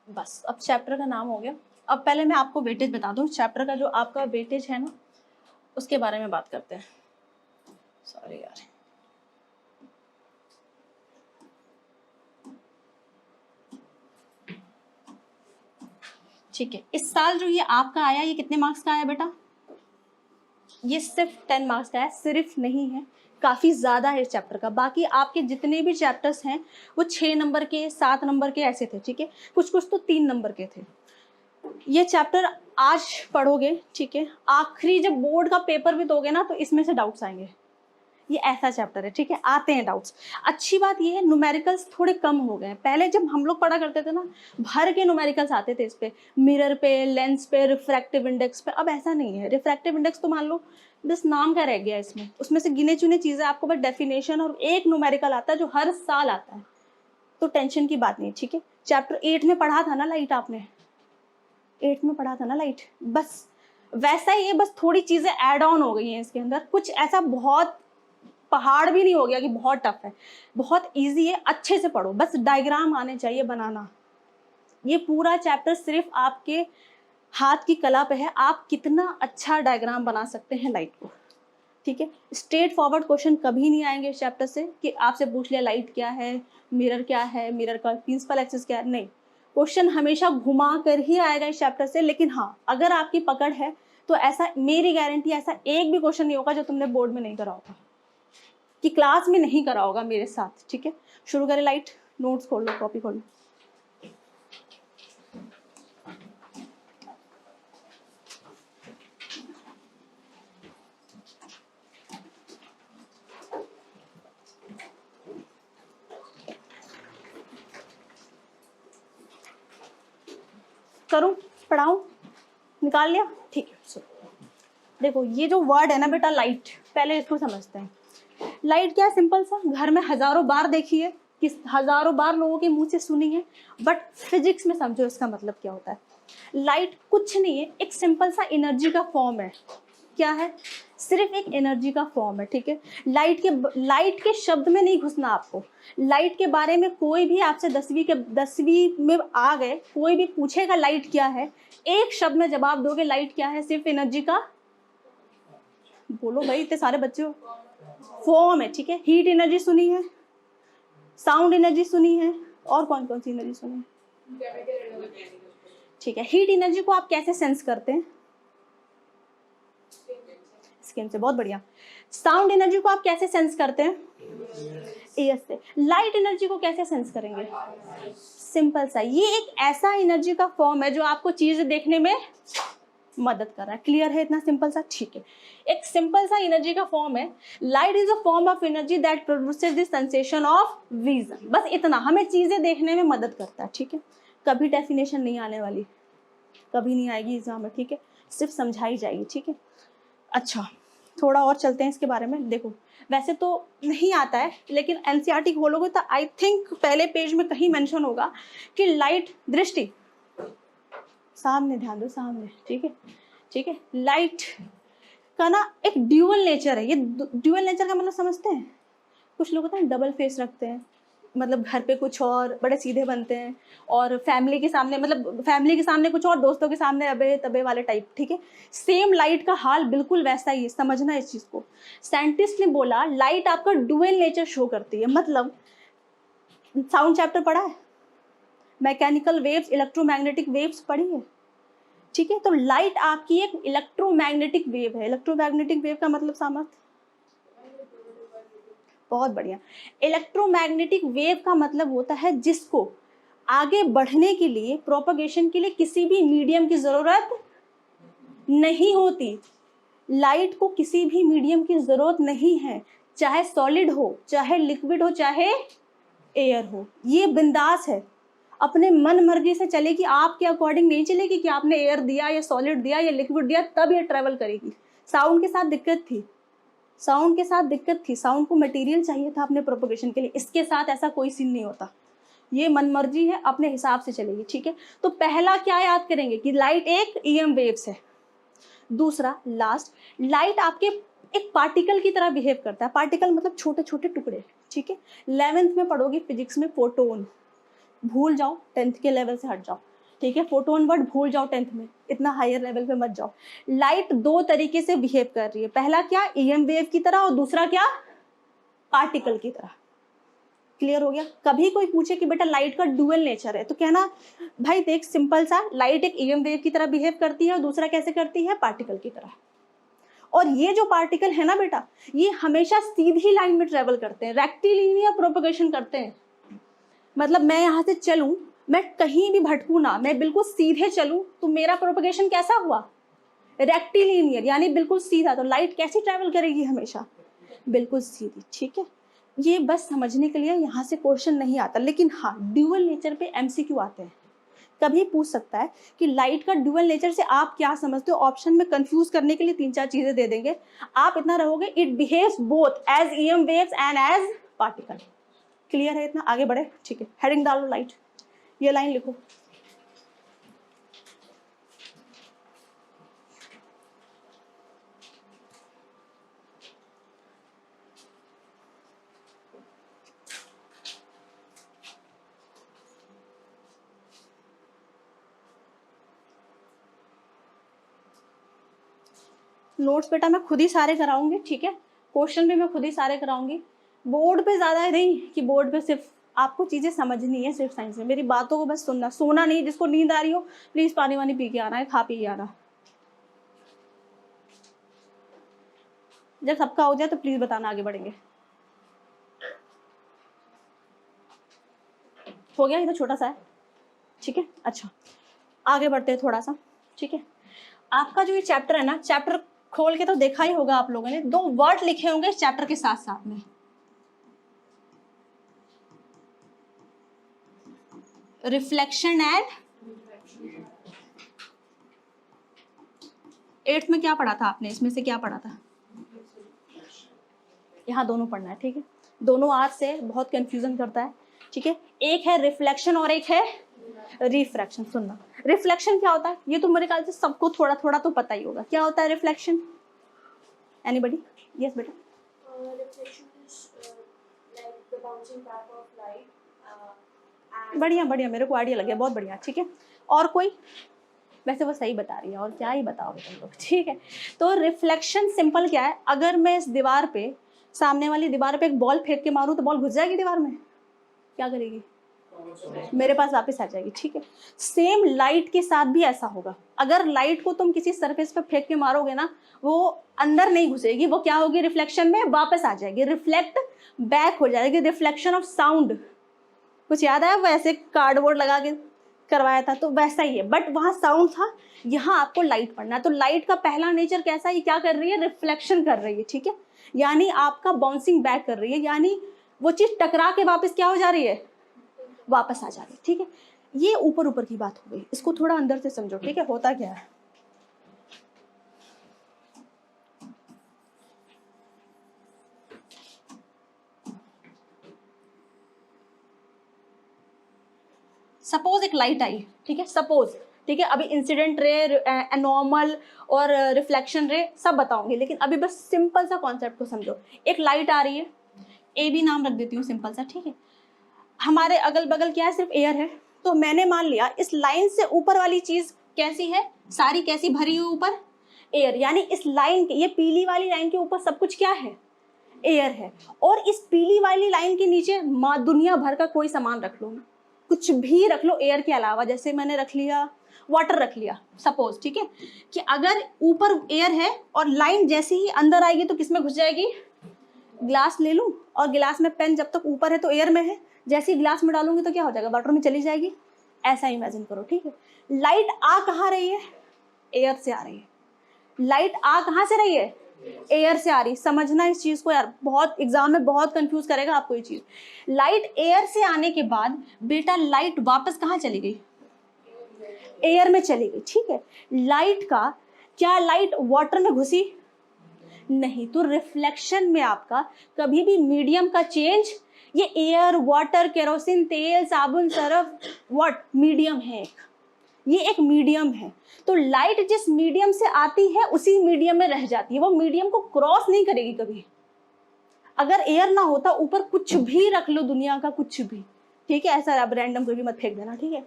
बस अब चैप्टर का नाम हो गया। अब पहले मैं आपको वेटेज बता दूं, चैप्टर का जो आपका वेटेज है ना उसके बारे में बात करते हैं। सॉरी यार, ठीक है। इस साल जो ये आपका आया, ये कितने मार्क्स का आया बेटा? ये सिर्फ 10 मार्क्स का है, सिर्फ नहीं है, काफ़ी ज़्यादा है इस चैप्टर का। बाकी आपके जितने भी चैप्टर्स हैं वो 6 नंबर के, 7 नंबर के ऐसे थे, ठीक है। कुछ कुछ तो 3 नंबर के थे। ये चैप्टर आज पढ़ोगे, ठीक है, आखिरी जब बोर्ड का पेपर भी दोगे ना तो इसमें से डाउट्स आएंगे। ये ऐसा चैप्टर है, ठीक है, आते हैं डाउट्स। अच्छी बात ये है न्यूमेरिकल्स थोड़े कम हो गए हैं। पहले जब हम लोग पढ़ा करते थे ना, भर के न्यूमेरिकल्स आते थे इस पे, मिरर पे, लेंस पे, रिफ्रैक्टिव इंडेक्स पे। अब ऐसा नहीं है। रिफ्रैक्टिव इंडेक्स तो मान लो बस नाम का रह गया इसमें, उसमें से गिने चुने चीजें आपको बस डेफिनेशन और एक न्यूमेरिकल आता है जो हर साल आता है, तो टेंशन की बात नहीं, ठीक है। चैप्टर 8 में पढ़ा था ना लाइट, आपने 8 में पढ़ा था ना लाइट, बस वैसा ही है, बस थोड़ी चीजें ऐड ऑन हो गई हैं इसके अंदर। कुछ ऐसा बहुत पहाड़ भी नहीं हो गया कि बहुत टफ है, बहुत इजी है। अच्छे से पढ़ो, बस डायग्राम आने चाहिए बनाना। ये पूरा चैप्टर सिर्फ आपके हाथ की कला पे है, आप कितना अच्छा डायग्राम बना सकते हैं लाइट को, ठीक है। स्ट्रेट फॉरवर्ड क्वेश्चन कभी नहीं आएंगे इस चैप्टर से कि आपसे पूछ लिया लाइट क्या है, मिरर क्या है, मिरर का प्रिंसिपल एक्सिस क्या है, नहीं। क्वेश्चन हमेशा घुमा कर ही आएगा इस चैप्टर से। लेकिन हाँ, अगर आपकी पकड़ है तो ऐसा मेरी गारंटी, ऐसा एक भी क्वेश्चन नहीं होगा जो तुमने बोर्ड में नहीं करा होगा, कि क्लास में नहीं करा होगा मेरे साथ, ठीक है। शुरू करें लाइट, नोट्स खोल लो, कॉपी खोल लो। करूं, पढ़ाऊं, निकाल लिया, ठीक है। सुनो, देखो ये जो वर्ड है ना बेटा लाइट, पहले इसको समझते हैं। लाइट क्या है? सिंपल सा, घर में हजारों बार देखी है, किस हजारों बार लोगों के मुंह से सुनी है, बट फिजिक्स में समझो इसका मतलब क्या होता है। लाइट कुछ नहीं है, एक सिंपल सा एनर्जी का फॉर्म है। क्या है? सिर्फ एक एनर्जी का फॉर्म है, ठीक है। लाइट के शब्द में नहीं घुसना आपको। लाइट के बारे में कोई भी आपसे 10वीं में आ गए, कोई भी पूछेगा लाइट क्या है, एक शब्द में जवाब दोगे लाइट क्या है? सिर्फ एनर्जी का, बोलो भाई इतने सारे बच्चे हो, फॉर्म है, ठीक है। हीट एनर्जी सुनी है, साउंड एनर्जी सुनी है, और कौन कौन सी एनर्जी सुनी है? ठीक है। हीट एनर्जी को आप कैसे सेंस करते हैं? स्किन से, बहुत बढ़िया। साउंड एनर्जी को आप कैसे सेंस करते हैं? एयर से। लाइट एनर्जी को कैसे सेंस करेंगे? सिंपल सा, ये एक ऐसा एनर्जी का फॉर्म है जो आपको चीज देखने में मदद कर रहा है। क्लियर है इतना सिंपल सा? ठीक है। एक सिंपल सा एनर्जी का फॉर्म है। Light is a form of energy that produces the sensation of vision. बस इतना, हमें चीजें देखने में मदद करता है, ठीक है। कभी डेफिनेशन नहीं आने वाली, कभी नहीं आएगी एग्जाम में, ठीक है, सिर्फ समझाई जाएगी, ठीक है। अच्छा, थोड़ा और चलते हैं इसके बारे में। देखो वैसे तो नहीं आता है, लेकिन एनसीईआरटी खोलोगे तो आई थिंक पहले पेज में कहीं मेंशन होगा कि लाइट, दृष्टि, सामने ध्यान दो, सामने, ठीक है, ठीक है। लाइट का ना एक ड्यूअल नेचर है। ये ड्यूअल नेचर का मतलब समझते हैं? कुछ लोग होता है डबल फेस रखते हैं, मतलब घर पे कुछ और बड़े सीधे बनते हैं, और फैमिली के सामने, मतलब फैमिली के सामने कुछ और, दोस्तों के सामने अबे तबे वाले टाइप, ठीक है। सेम लाइट का हाल बिल्कुल वैसा ही है, समझना इस चीज को। साइंटिस्ट ने बोला लाइट आपका ड्यूअल नेचर शो करती है। मतलब साउंड चैप्टर पढ़ा है, मैकेनिकल वेव्स, इलेक्ट्रोमैग्नेटिक वेव्स पढ़ी है, ठीक है। तो लाइट आपकी एक इलेक्ट्रोमैग्नेटिक वेव है। इलेक्ट्रोमैग्नेटिक वेव का मतलब सामर्थ, बहुत बढ़िया। इलेक्ट्रोमैग्नेटिक वेव का मतलब होता है जिसको आगे बढ़ने के लिए, प्रोपगेशन के लिए किसी भी मीडियम की जरूरत नहीं होती। लाइट को किसी भी मीडियम की जरूरत नहीं है, चाहे सॉलिड हो, चाहे लिक्विड हो, चाहे एयर हो, ये बिंदास है, अपने मन मर्जी से चलेगी। आपके अकॉर्डिंग नहीं चलेगी कि आपने एयर दिया या सॉलिड दिया या लिक्विड दिया तब ये ट्रेवल करेगी। साउंड के साथ दिक्कत थी, साउंड के साथ दिक्कत थी, साउंड को मटेरियल चाहिए था अपने प्रोपगेशन के लिए। इसके साथ ऐसा कोई सीन नहीं होता, ये मनमर्जी है, अपने हिसाब से चलेगी, ठीक है। तो पहला क्या याद करेंगे कि लाइट एक ईएम वेव्स है। दूसरा, लास्ट, लाइट आपके एक पार्टिकल की तरह बिहेव करता है। पार्टिकल मतलब छोटे छोटे टुकड़े, ठीक है। 11th में पढ़ोगे फिजिक्स में फोटोन, भूल जाओ, 10th के लेवल से हट जाओ। ठीक है, फोटोन वर्ड भूल जाओ 10th में, इतना हायर लेवल पे मत जाओ। लाइट दो तरीके से बिहेव कर रही है, पहला क्या EM वेव की तरह और दूसरा क्या पार्टिकल की तरह। क्लियर हो गया? कभी कोई पूछे कि बेटा लाइट का डुअल नेचर है तो कहना भाई देख सिंपल सा, लाइट एक EM वेव की तरह बिहेव करती है और दूसरा कैसे करती है पार्टिकल की तरह। और ये जो पार्टिकल है ना बेटा, ये हमेशा सीधी लाइन में ट्रेवल करते हैं, रेक्टिलिनियर प्रोपगेशन करते हैं। मतलब मैं यहाँ से चलूं, मैं कहीं भी भटकू ना, मैं बिल्कुल सीधे चलूं तो मेरा प्रोपगेशन कैसा हुआ रेक्टिलिनियर, यानी बिल्कुल सीधा। तो लाइट कैसी ट्रेवल करेगी हमेशा बिल्कुल सीधी। ठीक है, ये बस समझने के लिए यहाँ से क्वेश्चन नहीं आता, लेकिन हाँ ड्यूअल नेचर पे MCQ आते हैं। कभी पूछ सकता है कि लाइट का ड्यूअल नेचर से आप क्या समझते हो, ऑप्शन में कंफ्यूज करने के लिए 3-4 चीजें दे देंगे, आप इतना रहोगे it behaves both as EM waves and as particle. Clear है इतना? आगे बढ़े। ठीक है, हेडिंग डालो लाइट, ये लाइन लिखो। नोट्स बेटा मैं खुद ही सारे कराऊंगी, ठीक है, क्वेश्चन भी मैं खुद ही सारे कराऊंगी। बोर्ड पे ज्यादा नहीं कि बोर्ड पे सिर्फ आपको चीजें समझनी है, सिर्फ साइंस में मेरी बातों को बस सुनना, सोना नहीं। जिसको नींद आ रही हो प्लीज पानी वानी पी के आना है, खा पी के आना। जब सबका हो जाए तो प्लीज बताना, आगे बढ़ेंगे। हो गया, ये तो छोटा सा है, ठीक है। अच्छा आगे बढ़ते हैं थोड़ा सा, ठीक है। आपका जो ये चैप्टर है ना, चैप्टर खोल के तो देखा ही होगा आप लोगों ने, 2 वर्ड लिखे होंगे इस चैप्टर के साथ साथ में, रिफ्लेक्शन एंड 8th में क्या पढ़ा था आपने, इसमें से क्या पढ़ा था? यहाँ दोनों पढ़ना है, ठीक है। दोनों आज से बहुत कंफ्यूजन करता है, ठीक है। एक है रिफ्लेक्शन और एक है रिफ्रैक्शन। सुनना, रिफ्लेक्शन क्या होता है ये तो मेरे ख्याल से सबको थोड़ा थोड़ा तो पता ही होगा। क्या होता है रिफ्लेक्शन? एनीबॉडी? यस बेटा। Reflection is like the bouncing back of light. बढ़िया बढ़िया, मेरे को आइडिया लग गया, बहुत बढ़िया, ठीक है। और कोई? वैसे वो सही बता रही है, और क्या ही बताओगे तुम लोग, ठीक है। तो रिफ्लेक्शन सिंपल क्या है, अगर मैं इस दीवार पे, सामने वाली दीवार पे एक बॉल फेंक के मारूं तो बॉल घुस जाएगी दीवार में, क्या करेगी? मेरे पास वापस आ जाएगी, ठीक है। सेम लाइट के साथ भी ऐसा होगा। अगर लाइट को तुम किसी सरफेस पे फेंक के मारोगे ना, वो अंदर नहीं घुसेगी, वो क्या होगी रिफ्लेक्शन में वापस आ जाएगी, रिफ्लेक्ट बैक हो जाएगी। रिफ्लेक्शन ऑफ साउंड, कुछ याद है? वैसे कार्डबोर्ड लगा के करवाया था तो वैसा ही है, बट वहां साउंड था, यहाँ आपको लाइट पढ़ना है। तो लाइट का पहला नेचर कैसा है, ये क्या कर रही है? रिफ्लेक्शन कर रही है, ठीक है। यानी आपका बाउंसिंग बैक कर रही है, यानी वो चीज टकरा के वापस क्या हो जा रही है? वापस आ जा रही है, ठीक है। ये ऊपर ऊपर की बात हो गई, इसको थोड़ा अंदर से समझो, ठीक है। होता क्या है, सपोज एक लाइट आई, ठीक है, सपोज, ठीक है। अभी इंसिडेंट रे, एनॉर्मल और रिफ्लेक्शन रे सब बताऊंगी, लेकिन अभी बस सिंपल सा कॉन्सेप्ट को समझो। एक लाइट आ रही है, AB नाम रख देती हूँ सिंपल सा, ठीक है। हमारे अगल बगल क्या है? सिर्फ एयर है। तो मैंने मान लिया इस लाइन से ऊपर वाली चीज कैसी है, सारी कैसी भरी हुई ऊपर? एयर। यानी इस लाइन के, ये पीली वाली लाइन के ऊपर सब कुछ क्या है? एयर है। और इस पीली वाली लाइन के नीचे दुनिया भर का कोई सामान रख लो ना, कुछ भी रख लो एयर के अलावा, जैसे मैंने रख लिया वाटर रख लिया सपोज, ठीक है। कि अगर ऊपर एयर है और लाइन जैसे ही अंदर आएगी तो किसमें घुस जाएगी? ग्लास ले लूं और गिलास में पेन जब तक ऊपर है तो एयर में है, जैसे ही ग्लास में डालूंगी तो क्या हो जाएगा? वाटर में चली जाएगी। ऐसा इमेजिन करो, ठीक है। लाइट आ कहाँ रही है? एयर से आ रही है। लाइट आ कहाँ से रही है? एयर से आ रही। समझना इस चीज को यार, बहुत एग्जाम में बहुत कंफ्यूज करेगा आपको ये चीज। लाइट एयर से आने के बाद बेटा लाइट वापस कहाँ चली गई? एयर में चली गई, ठीक है। लाइट का क्या, लाइट वाटर में घुसी? नहीं। तो रिफ्लेक्शन में आपका कभी भी मीडियम का चेंज, ये एयर, वाटर, केरोसिन तेल, साबुन, सर्फ, व्हाट मीडियम है, ये एक मीडियम है। तो लाइट जिस मीडियम से आती है उसी मीडियम में रह जाती है, वो मीडियम को क्रॉस नहीं करेगी कभी। अगर एयर ना होता, ऊपर कुछ भी रख लो दुनिया का कुछ भी, ठीक है, ऐसा अब रैंडम कोई भी मत फेंक देना, ठीक है।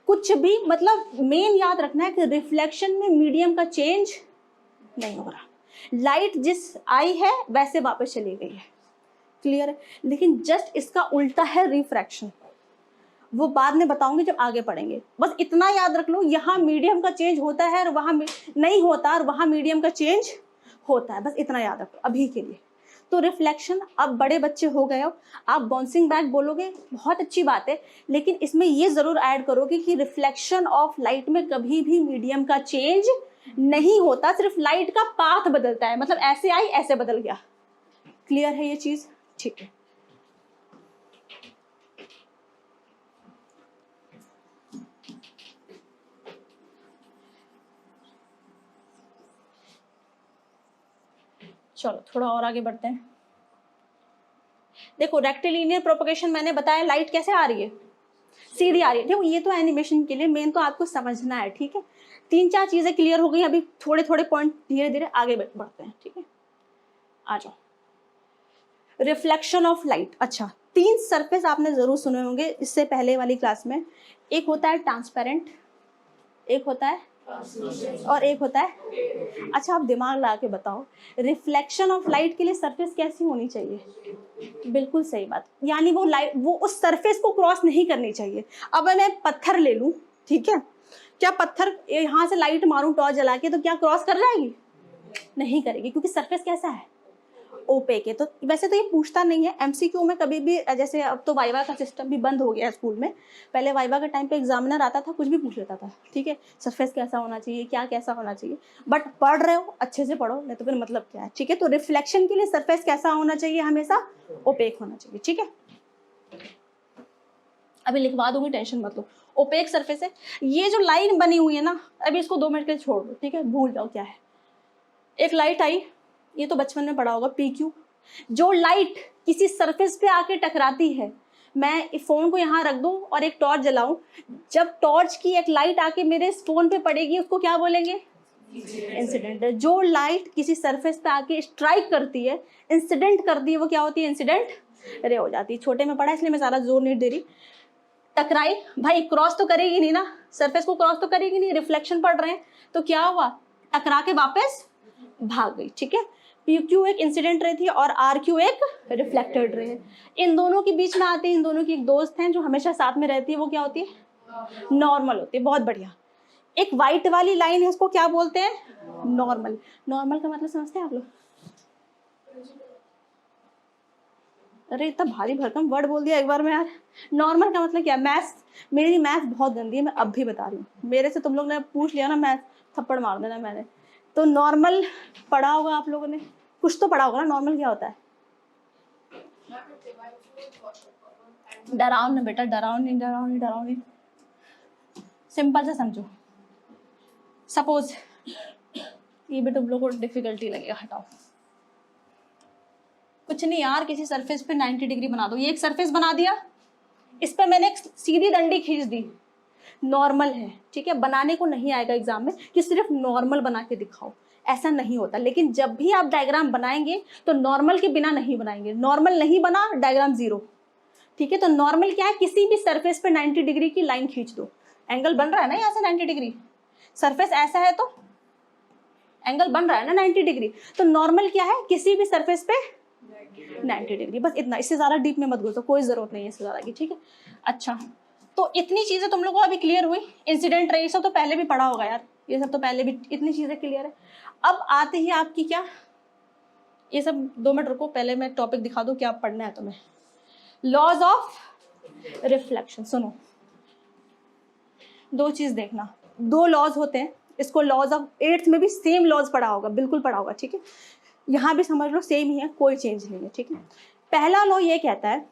कुछ भी, मतलब मेन याद रखना है कि रिफ्लेक्शन में मीडियम का चेंज नहीं हो रहा, लाइट जिस आई है वैसे वापस चली गई है, क्लियर है। लेकिन जस्ट इसका उल्टा है रिफ्रैक्शन, वो बाद में बताऊंगी जब आगे पढ़ेंगे। बस इतना याद रख लो, यहाँ मीडियम का चेंज होता है और वहाँ नहीं होता, और वहाँ मीडियम का चेंज होता है, बस इतना याद रखो अभी के लिए। तो रिफ्लेक्शन, अब बड़े बच्चे हो गए हो, आप बाउंसिंग बैक बोलोगे, बहुत अच्छी बात है, लेकिन इसमें ये जरूर ऐड करोगे कि रिफ्लेक्शन ऑफ लाइट में कभी भी मीडियम का चेंज नहीं होता, सिर्फ लाइट का पाथ बदलता है, मतलब ऐसे आई ऐसे बदल गया। क्लियर है ये चीज? ठीक है। चलो थोड़ा और आगे बढ़ते हैं। देखो रेक्टिलिनियर प्रोपगेशन मैंने बताया, लाइट कैसे आ रही है, सीधी आ रही है। देखो ये तो एनिमेशन के लिए, मेन तो आपको समझना है, ठीक है। 3-4 चीजें क्लियर हो गई, अभी थोड़े थोड़े पॉइंट धीरे धीरे आगे बढ़ते हैं, ठीक है। आ जाओ, रिफ्लेक्शन ऑफ लाइट। अच्छा, 3 सरफेस आपने जरूर सुने होंगे इससे पहले वाली क्लास में। एक होता है ट्रांसपेरेंट, एक होता है और एक होता है। अच्छा आप दिमाग लगा के बताओ, रिफ्लेक्शन ऑफ लाइट के लिए सरफेस कैसी होनी चाहिए? बिल्कुल सही बात, यानी वो लाइट वो उस सरफेस को क्रॉस नहीं करनी चाहिए। अब मैं पत्थर ले लूं, ठीक है, क्या पत्थर यहाँ से लाइट मारूं टॉर्च जला के तो क्या क्रॉस कर जाएगी? नहीं करेगी, क्योंकि सरफेस कैसा है, ओपेक है। तो वैसे तो ये पूछता नहीं है एमसीक्यू में कभी भी, जैसे अब तो वाइवा का सिस्टम भी बंद हो गया है स्कूल में, पहले वाइवा के टाइम पे एग्जामिनर आता था, कुछ भी पूछ लेता था, ठीक है, सरफेस कैसा होना चाहिए, क्या कैसा होना चाहिए, बट पढ़ रहे हो अच्छे से पढ़ो, नहीं तो फिर मतलब क्या है, ठीक है। तो रिफ्लेक्शन के लिए सरफेस कैसा होना चाहिए, हमेशा ओपेक होना चाहिए, ठीक है। अभी लिखवा दूंगी, टेंशन मत लो। ओपेक सरफेस है, ये जो लाइन बनी हुई है ना, अभी इसको 2 मिनट के लिए छोड़ दो, ठीक है, भूल जाओ क्या है। एक लाइट आई, ये तो बचपन में पढ़ा होगा, PQ। जो लाइट किसी सरफेस पे आके टकराती है, मैं फोन को यहाँ रख दूं और एक टॉर्च जलाऊं, जब टॉर्च की एक लाइट आके मेरे फोन पे पड़ेगी, उसको क्या बोलेंगे? इंसिडेंट। जो लाइट किसी सरफेस पे आके स्ट्राइक करती है, इंसिडेंट करती है, वो क्या होती है? इंसिडेंट रे हो जाती है। छोटे में पढ़ा इसलिए मैं सारा जोर नहीं दे रही। टकराई भाई, क्रॉस तो करेगी नहीं ना, सरफेस को क्रॉस तो करेगी नहीं, रिफ्लेक्शन पड़ रहे हैं, तो क्या हुआ? टकरा के वापस भाग गई, ठीक है। PQ एक इंसिडेंट रे थी और RQ एक रिफ्लेक्टेड रे है। इन दोनों के बीच में आते हैं, इन दोनों की एक दोस्त हैं जो हमेशा साथ में रहती है, वो क्या होती है? नॉर्मल होती है। बहुत बढ़िया। एक व्हाइट वाली लाइन है, उसको क्या बोलते हैं? नॉर्मल। नॉर्मल का मतलब समझते हैं आप लोग? अरे इतना भारी भरकम वर्ड बोल दिया एक बार में यार। नॉर्मल का मतलब क्या? मैथ्स, मेरी मैथ्स बहुत गंदी है, मैं अब भी बता रही हूँ, मेरे से तुम लोग ने पूछ लिया ना मैथ्स, थप्पड़ मार देना मैंने। तो नॉर्मल पढ़ा होगा आप लोगों ने, कुछ तो पढ़ा होगा ना, नॉर्मल क्या होता है? डराओ ना बेटा, डराओ नहीं, डराओ नहीं, डराओ नहीं, सिंपल से समझो। सपोज ये भी तुम लोग को डिफिकल्टी लगेगा, हटाओ। कुछ नहीं यार, किसी सरफेस पे 90 डिग्री बना दो। ये एक सरफेस बना दिया, इस पे मैंने एक सीधी डंडी खींच दी, नॉर्मल है, ठीक है। बनाने को नहीं आएगा एग्जाम में कि सिर्फ नॉर्मल बना के दिखाओ, ऐसा नहीं होता। लेकिन जब भी आप डायग्राम बनाएंगे तो नॉर्मल के बिना नहीं बनाएंगे। नॉर्मल नहीं बना, डायग्राम 0, ठीक है। तो नॉर्मल क्या है? किसी भी सरफेस पे 90 डिग्री की लाइन खींच दो, एंगल बन रहा है ना यहाँ से 90 डिग्री, सरफेस ऐसा है तो एंगल बन रहा है ना 90 डिग्री। तो नॉर्मल क्या है? किसी भी सरफेस पे 90 डिग्री, बस इतना, इससे ज्यादा डीप में मत घुसो, कोई जरूरत नहीं है इससे ज्यादा की, ठीक है। अच्छा, तो इतनी चीजें तुम लोगों को अभी क्लियर हुई। इंसिडेंट रे, ये सब तो पहले भी पढ़ा होगा यार, ये सब तो पहले भी, इतनी चीजें क्लियर है। अब आते ही आपकी क्या, ये सब 2 मिनट रुको, पहले मैं टॉपिक दिखा दूं क्या पढ़ना है तुम्हें। Laws of reflection. सुनो, 2 चीज देखना, 2 लॉज होते हैं, इसको लॉज ऑफ 8th में भी सेम लॉज पढ़ा होगा, बिल्कुल पढ़ा होगा, ठीक है। यहाँ भी समझ लो सेम ही है, कोई चेंज नहीं है, ठीक है। पहला लॉ ये कहता है,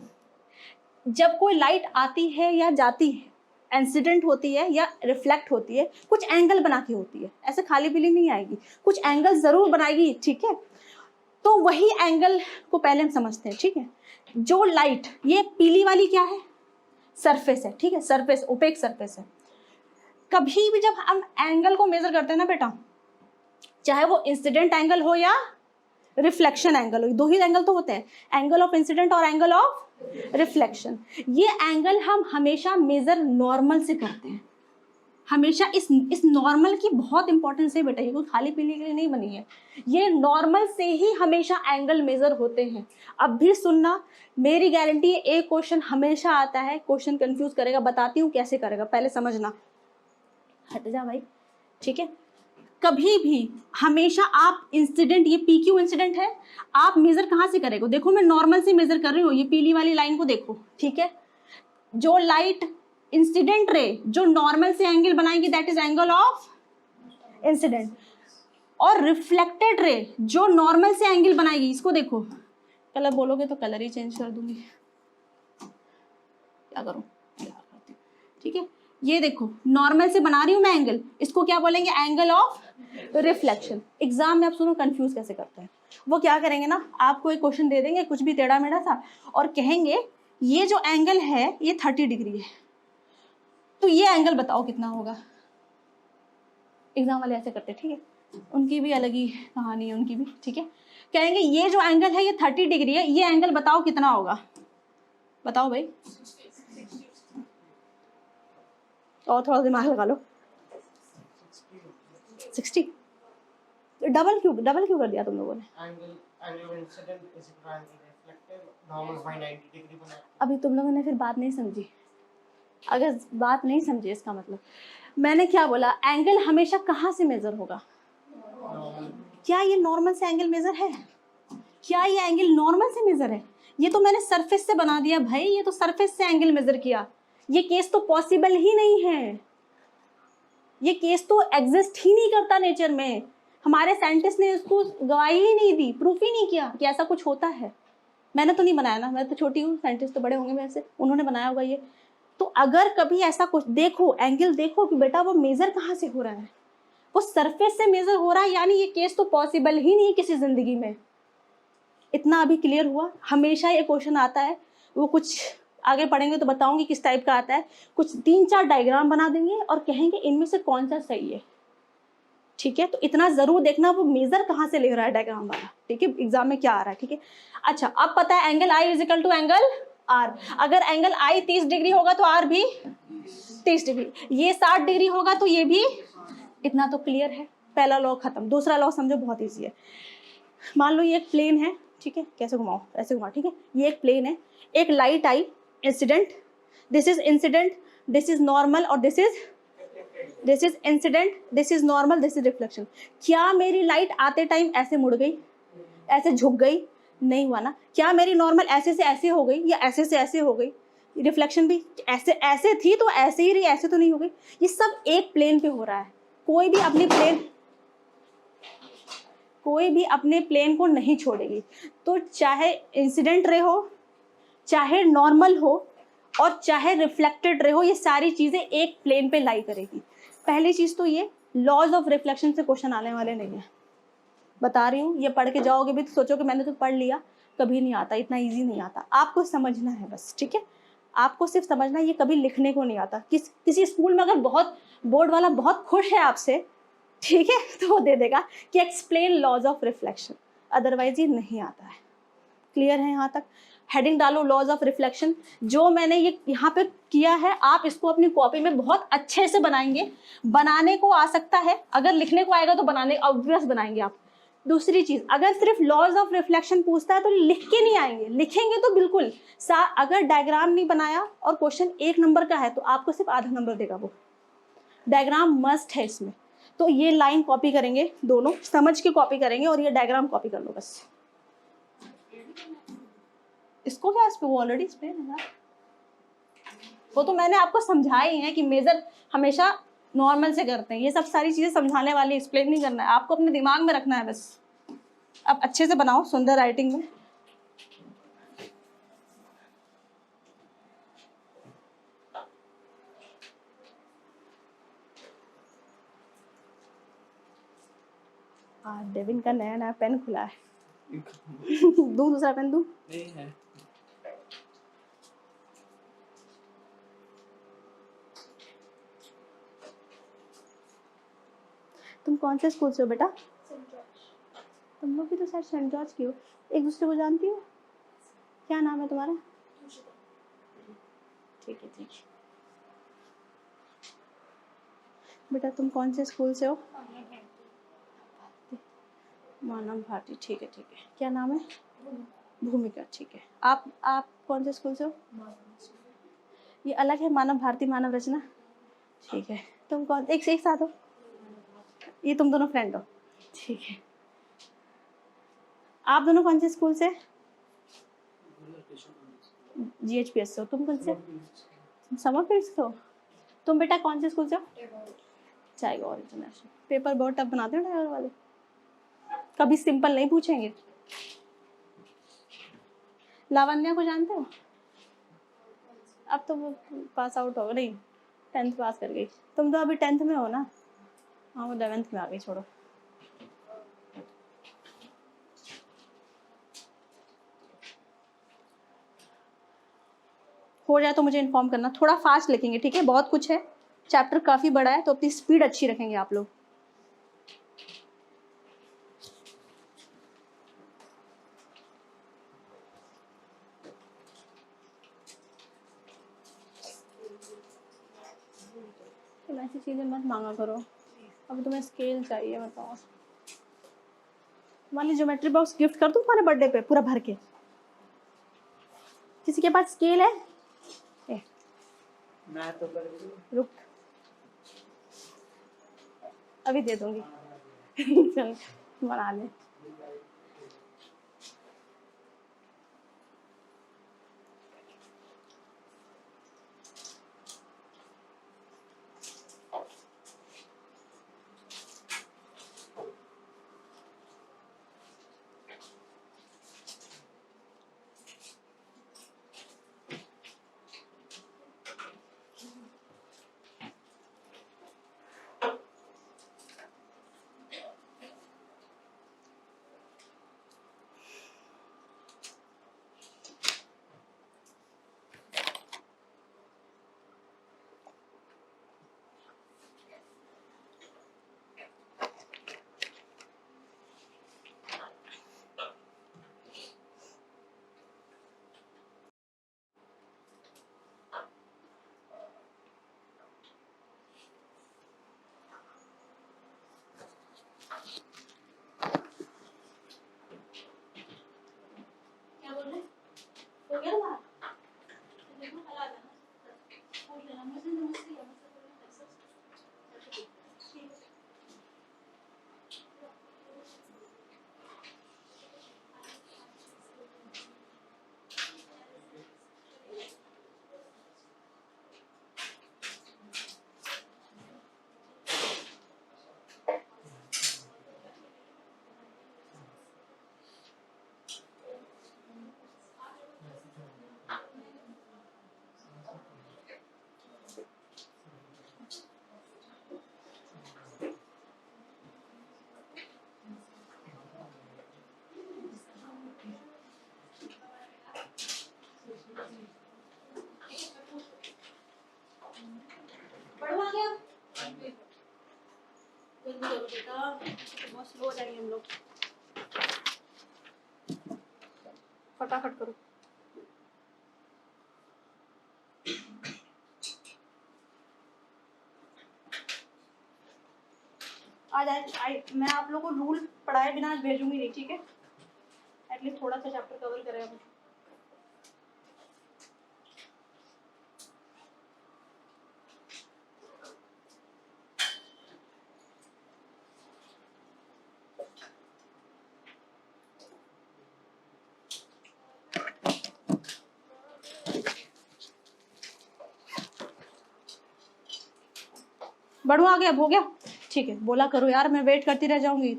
जब कोई लाइट आती है या जाती है, इंसिडेंट होती है या रिफ्लेक्ट होती है, कुछ एंगल बना के होती है, ऐसे खाली पीली नहीं आएगी, कुछ एंगल जरूर बनाएगी, ठीक है। तो वही एंगल को पहले हम समझते हैं, ठीक है। जो लाइट, ये पीली वाली क्या है? सरफेस है, ठीक है, सरफेस, ओपेक सरफेस है। कभी भी जब हम एंगल को मेजर करते हैं ना बेटा, चाहे वो इंसिडेंट एंगल हो या रिफ्लेक्शन एंगल हो, 2 ही एंगल तो होते हैं, एंगल ऑफ इंसिडेंट और एंगल ऑफ रिफ्लेक्शन। ये एंगल हम हमेशा मेजर नॉर्मल से करते हैं, हमेशा इस नॉर्मल की बहुत इंपॉर्टेंस है बेटा, ये कोई खाली पीने के लिए नहीं बनी है। ये नॉर्मल से ही हमेशा एंगल मेजर होते हैं। अब भी सुनना, मेरी गारंटी है एक क्वेश्चन हमेशा आता है, क्वेश्चन कंफ्यूज करेगा, बताती हूँ कैसे करेगा, पहले समझना। हट जा भाई, ठीक है। कभी भी हमेशा आप इंसिडेंट, ये पी क्यू इंसिडेंट है, आप मेजर कहाँ से करेंगे? देखो मैं नॉर्मल से मेजर कर रही हूँ, ये पीली वाली लाइन को देखो, ठीक है। जो लाइट इंसिडेंट रे जो नॉर्मल से एंगल बनाएंगे that is angle of incident, और रिफ्लेक्टेड रे जो नॉर्मल से एंगल बनाएगी, इसको देखो। कलर बोलोगे तो कलर ही चेंज कर दूंगी, क्या करूं, ठीक है। ये देखो नॉर्मल से बना रही हूं मैं एंगल, इसको क्या बोलेंगे? Angle of reflection. एग्जाम में आप सुनो कंफ्यूज कैसे करते हैं, वो क्या करेंगे ना, आपको एक क्वेश्चन दे देंगे कुछ भी टेढ़ा मेढ़ा सा, और कहेंगे ये जो एंगल है ये 30 डिग्री है, तो ये एंगल बताओ कितना होगा। एग्जाम वाले ऐसे करते हैं, ठीक है, उनकी भी अलग ही कहानी है उनकी भी, ठीक है। कहेंगे ये जो एंगल है ये 30 डिग्री है, ये एंगल बताओ कितना होगा, बताओ भाई, और थोड़ा दिमाग लगा लो। 60, डबल क्यों कर दिया तुम लोगों ने? अभी तुम लोगों ने फिर बात नहीं समझी, अगर बात नहीं समझे इसका मतलब मैंने क्या बोला, एंगल हमेशा कहाँ से मेजर होगा? क्या ये नॉर्मल से एंगल मेजर है? क्या ये एंगल नॉर्मल से मेजर है? ये तो मैंने सरफेस से बना दिया भाई, ये तो सरफेस से एंगल मेजर किया, ये केस तो पॉसिबल ही नहीं है, ये केस तो एग्जिस्ट ही नहीं करता नेचर में। हमारे साइंटिस्ट ने इसको गवाही ही नहीं दी, प्रूफ ही नहीं किया कि ऐसा कुछ होता है। मैंने तो नहीं बनाया ना, मैं तो छोटी हूँ, साइंटिस्ट तो बड़े होंगे मेरे से, उन्होंने बनाया होगा ये। तो अगर कभी ऐसा कुछ देखो, एंगल देखो कि बेटा वो मेजर कहाँ से हो रहा है, वो सरफेस से मेजर हो रहा है, यानी ये केस तो पॉसिबल ही नहीं किसी जिंदगी में। इतना अभी क्लियर हुआ? हमेशा ये क्वेश्चन आता है, वो कुछ आगे पढ़ेंगे तो बताऊंगी किस टाइप का आता है, कुछ 3-4 डायग्राम बना देंगे और कहेंगे इनमें से कौन सा सही है, ठीक है। तो इतना जरूर देखना वो मेजर कहाँ से ले रहा है डायग्राम वाला, ठीक है, एग्जाम में क्या आ रहा है, ठीक है। अच्छा, अब पता है angle I is equal to angle R. अगर एंगल आई 30 डिग्री होगा तो आर भी 30 डिग्री, ये 60 डिग्री होगा तो ये भी, इतना तो क्लियर है, पहला लॉ खत्म। दूसरा लॉ समझो, बहुत ईजी है। मान लो ये एक प्लेन है, ठीक है, कैसे घुमाओ, ऐसे घुमाओ, ठीक है, ये एक प्लेन है, एक लाइट आई incident, this is incident, this is normal, और this is incident, this is normal, this is reflection. क्या मेरी लाइट आते टाइम ऐसे मुड़ गई, ऐसे झुक गई? नहीं हुआ ना। क्या मेरी नॉर्मल ऐसे से ऐसे हो गई या ऐसे से ऐसे हो गई? रिफ्लेक्शन भी ऐसे ऐसे थी तो ऐसे ही रही, ऐसे तो नहीं हो गई। ये सब एक प्लेन पे हो रहा है, कोई भी अपने प्लेन को नहीं छोड़ेगी। तो चाहे इंसिडेंट रे हो, चाहे नॉर्मल हो, और चाहे रिफ्लेक्टेड रे हो, ये सारी चीजें एक प्लेन पे लाई करेगी। पहली चीज तो ये लॉज ऑफ रिफ्लेक्शन से क्वेश्चन आने वाले नहीं है, बता रही हूँ। ये पढ़ के जाओगे भी तो सोचोगे मैंने तो पढ़ लिया, कभी नहीं आता, इतना इजी नहीं आता, आपको समझना है बस, ठीक है। आपको सिर्फ समझना है, ये कभी लिखने को नहीं आता। किसी स्कूल में अगर बहुत बोर्ड वाला बहुत खुश है आपसे, ठीक है, तो वो दे देगा कि explain laws of reflection, otherwise ये नहीं आता है। क्लियर है यहाँ तक? हेडिंग डालो लॉज ऑफ रिफ्लेक्शन। जो मैंने ये यहाँ पे किया है, आप इसको अपनी कॉपी में बहुत अच्छे से बनाएंगे। बनाने को आ सकता है, अगर लिखने को आएगा तो बनाने ऑब्वियस बनाएंगे आप। दूसरी चीज, अगर सिर्फ लॉज ऑफ रिफ्लेक्शन पूछता है तो लिख के नहीं आएंगे, लिखेंगे तो बिल्कुल अगर डायग्राम नहीं बनाया और क्वेश्चन 1 नंबर का है तो आपको सिर्फ आधा नंबर देगा वो। डायग्राम मस्ट है इसमें। तो ये लाइन कॉपी करेंगे, दोनों समझ के कॉपी करेंगे, और ये डायग्राम कॉपी कर लो बस। इसको क्या, इस पे वो ऑलरेडी एक्सप्लेन है ना, वो तो मैंने आपको समझाई है कि मेजर हमेशा नॉर्मल से करते हैं। ये सब सारी चीजें समझाने वाली, एक्सप्लेन नहीं करना है, आपको अपने दिमाग में रखना है बस। अब अच्छे से बनाओ, सुंदर राइटिंग में। डेविन का नया नया पेन खुला है। दूं दूसरा पेन दूं? नहीं है। तुम कौन से स्कूल से हो बेटा? Saint George. तुम लोग भी तो शायद सेंट जॉर्ज की हो, एक दूसरे को जानती हो? क्या नाम है तुम्हारा? ठीक है, ठीक है। बेटा तुम कौन से स्कूल से हो? मानव भारती, ठीक है ठीक है। क्या नाम है? भूमिका, ठीक है। आप कौन से स्कूल से हो? ये अलग है, मानव भारती मानव रचना, ठीक है। तुम कौन, एक से एक साथ हो? ये तुम दोनों फ्रेंड हो, ठीक है। आप दोनों कौन से स्कूल से? GHPS से हो। तुम कौन से? समरफील्ड से हो। तुम बेटा कौन से स्कूल से हो? चाइगौर इंटरनेशनल। पेपर बहुत टफ बनाते हो ड्राइवर वाले, कभी सिंपल नहीं पूछेंगे। लावण्या को जानते हो? अब तो वो पास आउट हो गई, 10th पास कर गई। तुम तो अभी 10th में हो ना? हाँ वो 11th में आ गई, छोड़ो। हो जाए तो मुझे इन्फॉर्म करना। थोड़ा फास्ट लिखेंगे, ठीक है? बहुत कुछ है, चैप्टर काफ़ी बड़ा है, तो अपनी स्पीड अच्छी रखेंगे आप लोग। तुम ऐसी चीज़ें मत मांगा करो। अब तुम्हें स्केल चाहिए, बताओ। मान ली ज्योमेट्री बॉक्स गिफ्ट कर दूँ तुम्हारे बर्थडे पे पूरा भर के? किसी के पास स्केल है? मैं तो रुक, अभी दे दूंगी। चल बना ले। क्या बोल रहे? हो गया बात? देखो कल आ जाना, पूछ लेना मुझसे, नमस्ते या मुझसे कोई मैसेज। ठीक है। पढ़ो आ गया? जल्दी करो बेटा, बहुत स्लो हो जाएंगे हम लोग। फटाफट करो। आज मैं आप लोगों को रूल पढ़ाए बिना आज भेजूंगी नहीं, ठीक है? एटलीस्ट थोड़ा सा चैप्टर कवर करें अब। बढ़ो आ गया, अब हो गया? ठीक है, बोला करो यार, मैं वेट करती रह जाऊंगी।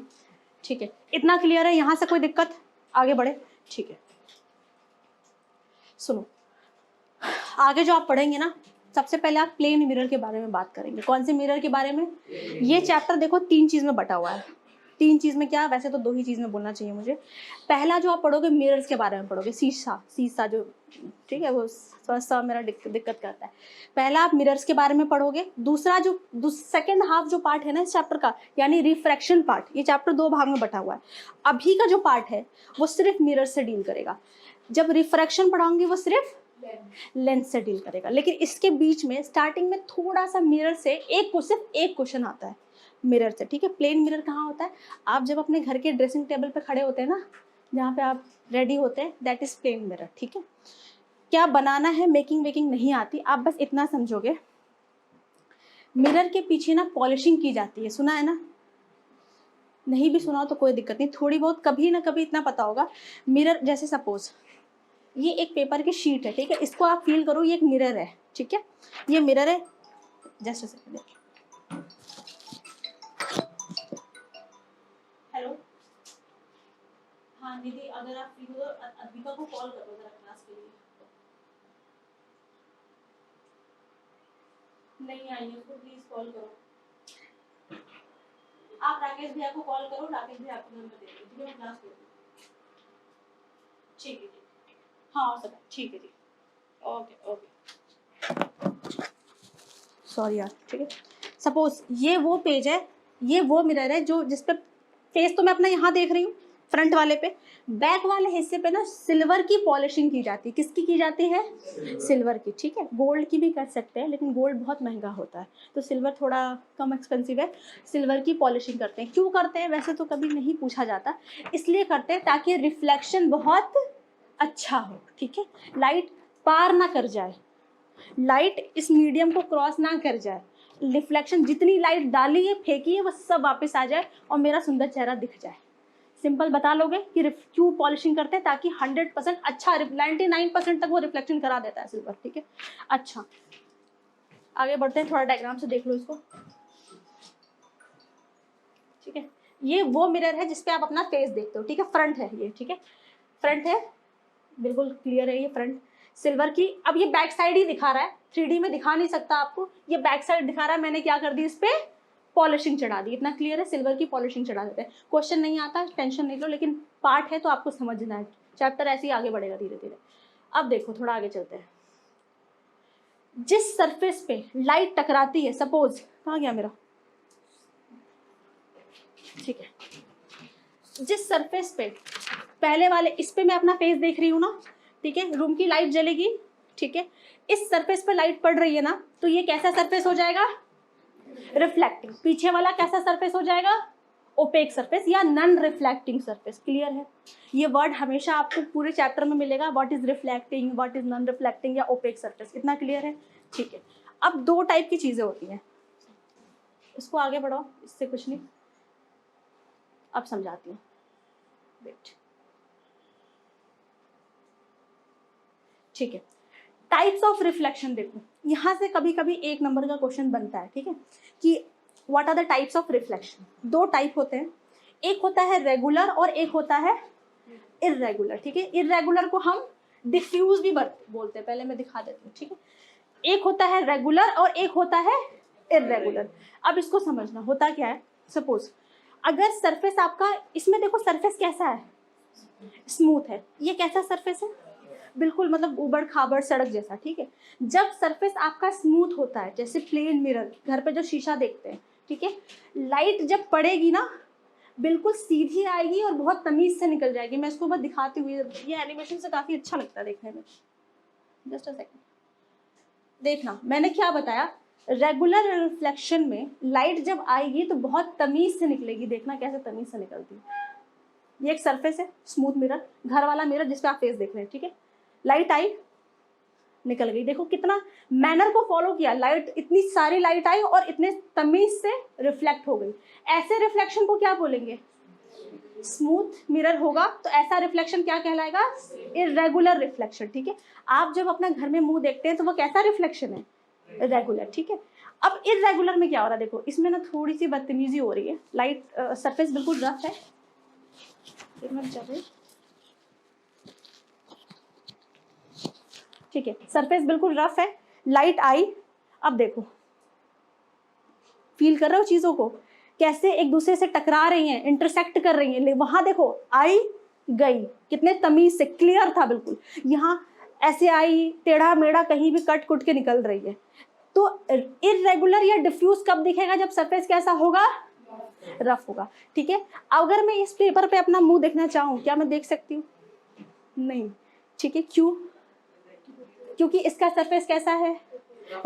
ठीक है, इतना क्लियर है? यहाँ से कोई दिक्कत? आगे बढ़े, ठीक है। सुनो, आगे जो आप पढ़ेंगे ना, सबसे पहले आप प्लेन मिरर के बारे में बात करेंगे। कौन से मिरर के बारे में? ये चैप्टर देखो 3 चीज में बटा हुआ है। 3 चीज में क्या, वैसे तो 2 ही चीज में बोलना चाहिए मुझे। पहला जो आप पढ़ोगे मिरर्स के बारे में पढ़ोगे, शीशा जो, ठीक है, वो सा मेरा दिक्कत करता है। पहला आप मिरर्स के बारे में पढ़ोगे। दूसरा जो सेकेंड हाफ जो पार्ट है ना इस चैप्टर का, यानी रिफ्रैक्शन पार्ट, ये चैप्टर 2 भाग में बटा हुआ है। अभी का जो पार्ट है वो सिर्फ मिरर से डील करेगा। जब रिफ्रैक्शन पढ़ाऊंगी वो सिर्फ लेंस से डील करेगा। लेकिन इसके बीच में स्टार्टिंग में थोड़ा सा मिरर से सिर्फ एक क्वेश्चन आता है मिरर से, ठीक है। प्लेन मिरर कहाँ होता है? आप जब अपने घर के ड्रेसिंग टेबल पे खड़े होते हैं ना, जहाँ पे आप रेडी होते हैं, दैट इज प्लेन मिरर, ठीक है। क्या बनाना है, मेकिंग वेकिंग नहीं आती, आप बस इतना समझोगे। मिरर के पीछे ना पॉलिशिंग की जाती है, सुना है ना? नहीं भी सुना हो तो कोई दिक्कत नहीं, थोड़ी बहुत कभी ना कभी इतना पता होगा। मिरर जैसे सपोज ये एक पेपर की शीट है, ठीक है, इसको आप फील करो ये एक मिरर है, ठीक है। ये मिरर है, जस्ट अ सेकंड। हेलो, हाँ दीदी, अगर आप फ्री हो तो अद्विका को कॉल करो जरा क्लास के लिए। नहीं आई है, उसको प्लीज कॉल करो। आप राकेश भैया को कॉल करो, राकेश भैया आपको नंबर दे देंगे, ठीक है, मैं क्लास ले लूँ। ठीक है, ठीक है, हाँ हो सकता, ठीक है जी, ओके ओके, सॉरी यार, ठीक है। सपोज ये वो पेज है, ये वो मिरर है जो जिस पे फेस तो मैं अपना यहाँ देख रही हूँ फ्रंट वाले पे, बैक वाले हिस्से पे ना सिल्वर की पॉलिशिंग की जाती है। किसकी की जाती है? सिल्वर की, ठीक है। गोल्ड की भी कर सकते हैं, लेकिन गोल्ड बहुत महंगा होता है, तो सिल्वर थोड़ा कम एक्सपेंसिव है। सिल्वर की पॉलिशिंग करते हैं। क्यों करते हैं वैसे तो कभी नहीं पूछा जाता, इसलिए करते हैं ताकि रिफ्लेक्शन बहुत अच्छा हो, ठीक है, लाइट पार ना कर जाए, लाइट इस मीडियम को क्रॉस ना कर जाए, रिफ्लेक्शन जितनी लाइट डाली है फेंकी है वो सब वापस आ जाए और मेरा सुंदर चेहरा दिख जाए। सिंपल बता लोगे कि क्यों पॉलिशिंग करते हैं? ताकि 100% अच्छा, 99% तक वो रिफ्लेक्शन करा देता है सिल्वर, ठीक है। अच्छा आगे बढ़ते हैं, थोड़ा डायग्राम से देख लो इसको, ठीक है। ये वो मिरर है जिसपे आप अपना फेस देखते हो, ठीक है, फ्रंट है ये, ठीक है, फ्रंट है, बिल्कुल क्लियर है ये फ्रंट सिल्वर की। अब ये बैक साइड ही दिखा रहा है, 3D में दिखा नहीं सकता आपको, ये बैक साइड दिखा रहा है, मैंने क्या कर दी, इस पे पॉलिशिंग चढ़ा दी, इतना क्लियर है, सिल्वर की पॉलिशिंग चढ़ा देते हैं। क्वेश्चन नहीं आता, टेंशन नहीं लो, लेकिन पार्ट है तो आपको समझना है, चैप्टर ऐसे ही आगे बढ़ेगा धीरे धीरे। अब देखो थोड़ा आगे चलते हैं। जिस सरफेस पे लाइट टकराती है, सपोज कहाँ गया मेरा, ठीक है, जिस सरफेस पे पहले वाले इस पे मैं अपना फेस देख रही हूँ ना, ठीक है, रूम की लाइट जलेगी, ठीक है, इस सरफेस पे लाइट पड़ रही है ना, तो ये कैसा सरफेस हो जाएगा? रिफ्लेक्टिंग। पीछे वाला कैसा सरफेस हो जाएगा? ओपेक सरफेस या नॉन रिफ्लेक्टिंग सरफेस। क्लियर है? ये वर्ड हमेशा आपको पूरे चैप्टर में मिलेगा, what is reflecting, what is non reflecting या ओपेक सरफेस। इतना क्लियर है? ठीक है। अब दो टाइप की चीजें होती हैं, इसको आगे बढ़ाओ, इससे कुछ नहीं, अब समझाती हूँ, वेट, ठीक है। टाइप्स ऑफ रिफ्लेक्शन देखो, यहाँ से कभी कभी 1 नंबर का क्वेश्चन बनता है, ठीक है, कि what are the types of reflection. 2 type होते हैं, एक होता है रेगुलर और एक होता है इर्रेगुलर, ठीक है। इर्रेगुलर को हम डिफ्यूज भी बोलते हैं, पहले मैं दिखा देती हूँ, ठीक है। एक होता है रेगुलर और एक होता है इर्रेगुलर। अब इसको समझना होता क्या है, सपोज अगर सरफेस आपका, इसमें देखो सरफेस कैसा है, स्मूथ है, ये कैसा सरफेस है, बिल्कुल मतलब उबड़ खाबड़ सड़क जैसा, ठीक है। जब सरफेस आपका स्मूथ होता है, जैसे प्लेन मिरर, घर पे जो शीशा देखते हैं, ठीक है, लाइट जब पड़ेगी ना बिल्कुल सीधी आएगी और बहुत तमीज से निकल जाएगी। मैं इसको बस दिखाती हुई, ये एनिमेशन से काफी अच्छा लगता है देखने में, जस्ट अ सेकंड देखना, मैंने क्या बताया, रेगुलर रिफ्लेक्शन में लाइट जब आएगी तो बहुत तमीज से निकलेगी, देखना कैसे तमीज से निकलती है। ये एक सरफेस है, स्मूथ मिरर, घर वाला मिरर जिसपे आप फेस देख रहे हैं, ठीक है, लाइट आई निकल गई, देखो कितना मैनर को फॉलो किया, लाइट, इतनी सारी लाइट आई और इतने तमीज से रिफ्लेक्ट हो गई। ऐसे रिफ्लेक्शन को क्या बोलेंगे? स्मूथ मिरर होगा तो ऐसा रिफ्लेक्शन क्या कहलाएगा? इरेगुलर रिफ्लेक्शन, ठीक है। आप जब अपना घर में मुंह देखते हैं तो वो कैसा रिफ्लेक्शन है? रेगुलर, ठीक है। अब इरेगुलर में क्या हो रहा है, देखो इसमें ना थोड़ी सी बदतमीजी हो रही है, लाइट सरफेस बिल्कुल रफ है, ठीक है, सरफेस बिल्कुल रफ है, लाइट आई, अब देखो फील कर रहे हो चीजों को, कैसे एक दूसरे से टकरा रही हैं, इंटरसेक्ट कर रही हैं, वहां देखो आई गई, कितने तमीज से, क्लियर था बिल्कुल। यहाँ ऐसे आई, टेढ़ा मेढ़ा कहीं भी कट कुट के निकल रही है। तो इरेगुलर या डिफ्यूज कब दिखेगा? जब सरफेस कैसा होगा? रफ होगा, ठीक है। अगर मैं इस पेपर पे अपना मुंह देखना चाहूँ, क्या मैं देख सकती हूँ? नहीं, ठीक है, क्यों? क्योंकि इसका सरफेस कैसा है,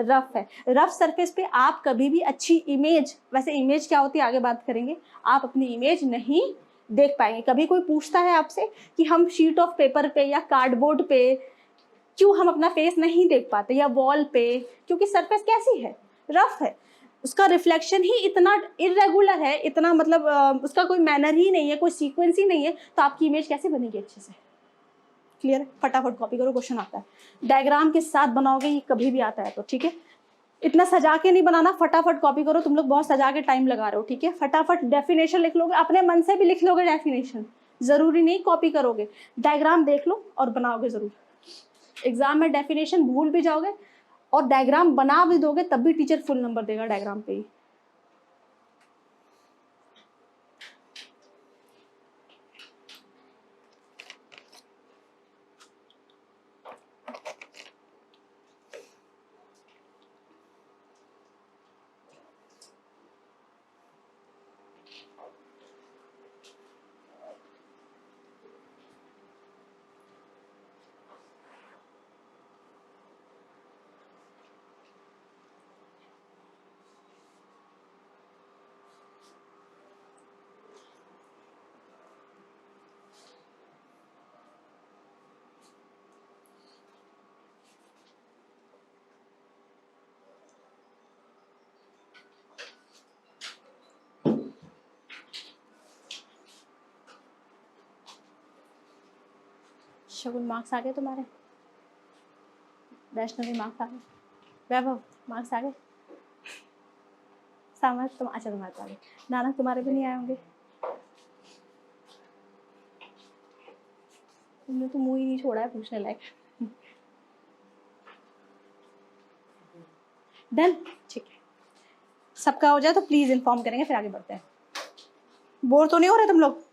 रफ है। रफ सरफेस पे आप कभी भी अच्छी इमेज, वैसे इमेज क्या होती है आगे बात करेंगे, आप अपनी इमेज नहीं देख पाएंगे। कभी कोई पूछता है आपसे कि हम शीट ऑफ पेपर पे या कार्डबोर्ड पे क्यों हम अपना फेस नहीं देख पाते, या वॉल पे, क्योंकि सरफेस कैसी है, रफ है। उसका रिफ्लेक्शन ही इतना इरेगुलर है, इतना मतलब उसका कोई मैनर ही नहीं है, कोई सीक्वेंस ही नहीं है, तो आपकी इमेज कैसे बनेगी अच्छे से। क्लियर है? फटाफट कॉपी करो, क्वेश्चन आता है। डायग्राम के साथ बनाओगे, ये कभी भी आता है तो ठीक है। इतना सजा के नहीं बनाना, फटाफट कॉपी करो। तुम लोग बहुत सजा के टाइम लगा रहे हो, ठीक है। फटाफट डेफिनेशन लिख लोगे, अपने मन से भी लिख लोगे डेफिनेशन, जरूरी नहीं कॉपी करोगे। डायग्राम देख लो और बनाओगे जरूर। एग्जाम में डेफिनेशन भूल भी जाओगे और डायग्राम बना भी दोगे तब भी टीचर फुल नंबर देगा डायग्राम पे ही। शगुन मार्क्स आ गए तुम्हारे, वैष्णवी मार्क्स आ गए, वैभव मार्क्स आ गए, सामर्थ तुम, अच्छा तुम्हारे आ गए, नानक तुम्हारे भी नहीं आए होंगे। तुमने तो मुंह ही नहीं छोड़ा है पूछने लायक। डन, ठीक है। सबका हो जाए तो प्लीज इन्फॉर्म करेंगे, फिर आगे बढ़ते हैं। बोर तो नहीं हो रहे तुम लोग?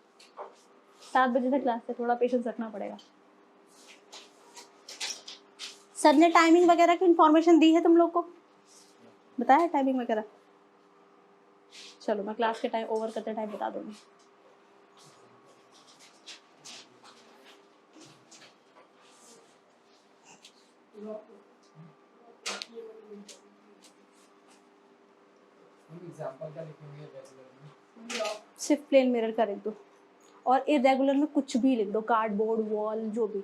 7 बजे तक क्लास है, थोड़ा पेशेंस रखना पड़ेगा। सर ने टाइमिंग वगैरह की इन्फॉर्मेशन दी है तुम लोग को, बताया टाइमिंग वगैरह? चलो मैं क्लास के टाइम ओवर करते टाइम बता दूंगी। सिर्फ प्लेन मिरर का लिख दो और इरेगुलर में कुछ भी लिख दो, कार्डबोर्ड, वॉल, जो भी।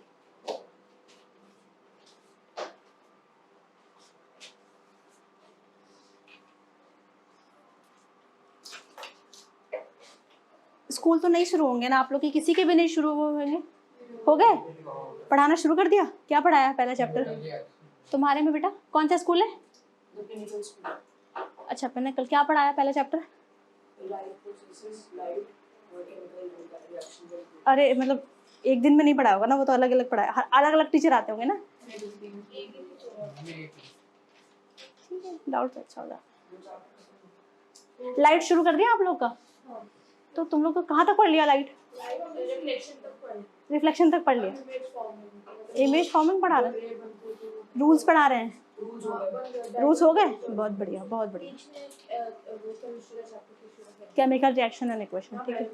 स्कूल तो नहीं शुरू होंगे ना आप लोग की, किसी के भी नहीं शुरू होंगे? हो गए? पढ़ाना शुरू कर दिया? क्या पढ़ाया पहला चैप्टर तुम्हारे में बेटा? कौन सा स्कूल है? अच्छा, मैंने कल क्या पढ़ाया पहला चैप्टर? अरे मतलब एक दिन में नहीं पढ़ाया होगा ना, वो तो अलग अलग पढ़ाया, अलग अलग टीचर आते होंगे ना। ठीक है, डाउट अच्छा होगा। लाइट शुरू कर दिया आप लोग का? तो तुम लोग को कहाँ तक पढ़ लिया लाइट? रिफ्लेक्शन तक पढ़ लिया। इमेज फॉर्मिंग पढ़ा रहे हैं, रूल्स पढ़ा रहे हैं। रूल्स हो गए, बहुत बढ़िया बहुत बढ़िया। केमिकल रिएक्शन एंड इक्वेशन, ठीक है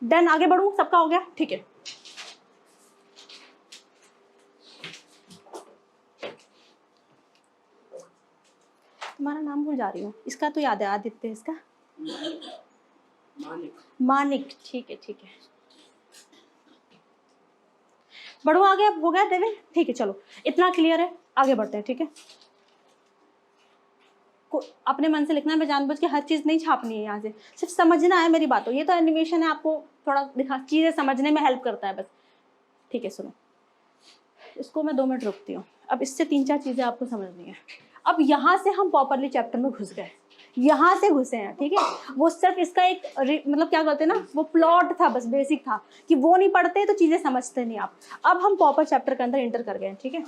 डन। आगे बढ़ूं? सबका हो गया, ठीक है। तुम्हारा नाम भूल जा रही हूँ, इसका तो याद है, आदित्य, इसका मानिक, ठीक है ठीक है। बढ़ो आगे, अब हो गया देविन, ठीक है चलो इतना क्लियर है, आगे बढ़ते हैं, ठीक है। अपने मन से लिखना है, मैं जानबूझ के हर चीज नहीं छापनी है यहाँ से, सिर्फ समझना है मेरी बातों। ये तो एनिमेशन है, आपको थोड़ा दिखा, चीजें समझने में हेल्प करता है बस, ठीक है। सुनो, इसको मैं 2 मिनट रुकती हूँ। अब इससे 3-4 चीजें आपको समझनी है। अब यहाँ से हम प्रॉपरली चैप्टर में घुस गए, यहाँ से घुसे हैं, ठीक है। वो सिर्फ इसका एक मतलब क्या कहते हैं ना, वो प्लॉट था, बस बेसिक था कि वो नहीं पढ़ते तो चीजें समझते नहीं आप। अब हम प्रॉपर चैप्टर के अंदर एंटर कर गए, ठीक है।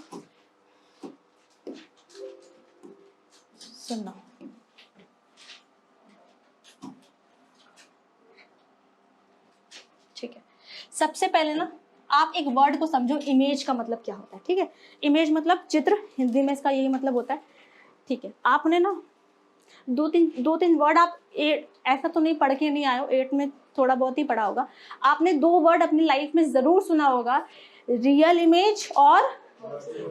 सुनना, ठीक है। सबसे पहले ना आप एक वर्ड को समझो, इमेज का मतलब क्या होता है, ठीक है। इमेज मतलब चित्र, हिंदी में इसका यही मतलब होता है, ठीक है। आपने ना 2-3 वर्ड आप ऐसा तो नहीं पढ़ के नहीं आए हो, 8 में थोड़ा बहुत ही पढ़ा होगा आपने। 2 वर्ड अपनी लाइफ में जरूर सुना होगा, रियल इमेज और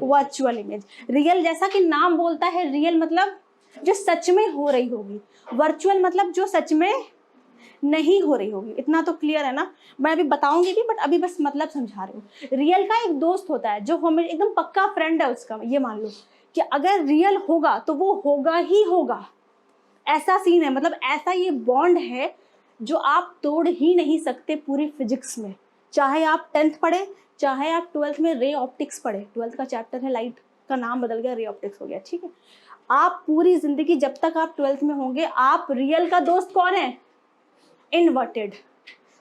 वर्चुअल इमेज। रियल जैसा कि नाम बोलता है, रियल मतलब जो सच में हो रही होगी, वर्चुअल मतलब जो सच में नहीं हो रही होगी। इतना तो क्लियर है ना? मैं अभी बताऊंगी भी, बट अभी बस मतलब समझा रही हूँ। रियल का एक दोस्त होता है जो हमें एकदम पक्का फ्रेंड है उसका, ये मान लो कि अगर रियल होगा तो वो होगा ही होगा, ऐसा सीन है। मतलब ऐसा ये बॉन्ड है जो आप तोड़ ही नहीं सकते पूरी फिजिक्स में। चाहे आप 10th पढ़े, चाहे आप 12th में रे ऑप्टिक्स पढ़े, 12th का चैप्टर है लाइट, का नाम बदल गया, रे ऑप्टिक्स हो गया, ठीक है। आप पूरी जिंदगी जब तक आप 12th में होंगे, आप रियल का दोस्त कौन है? इन्वर्टेड।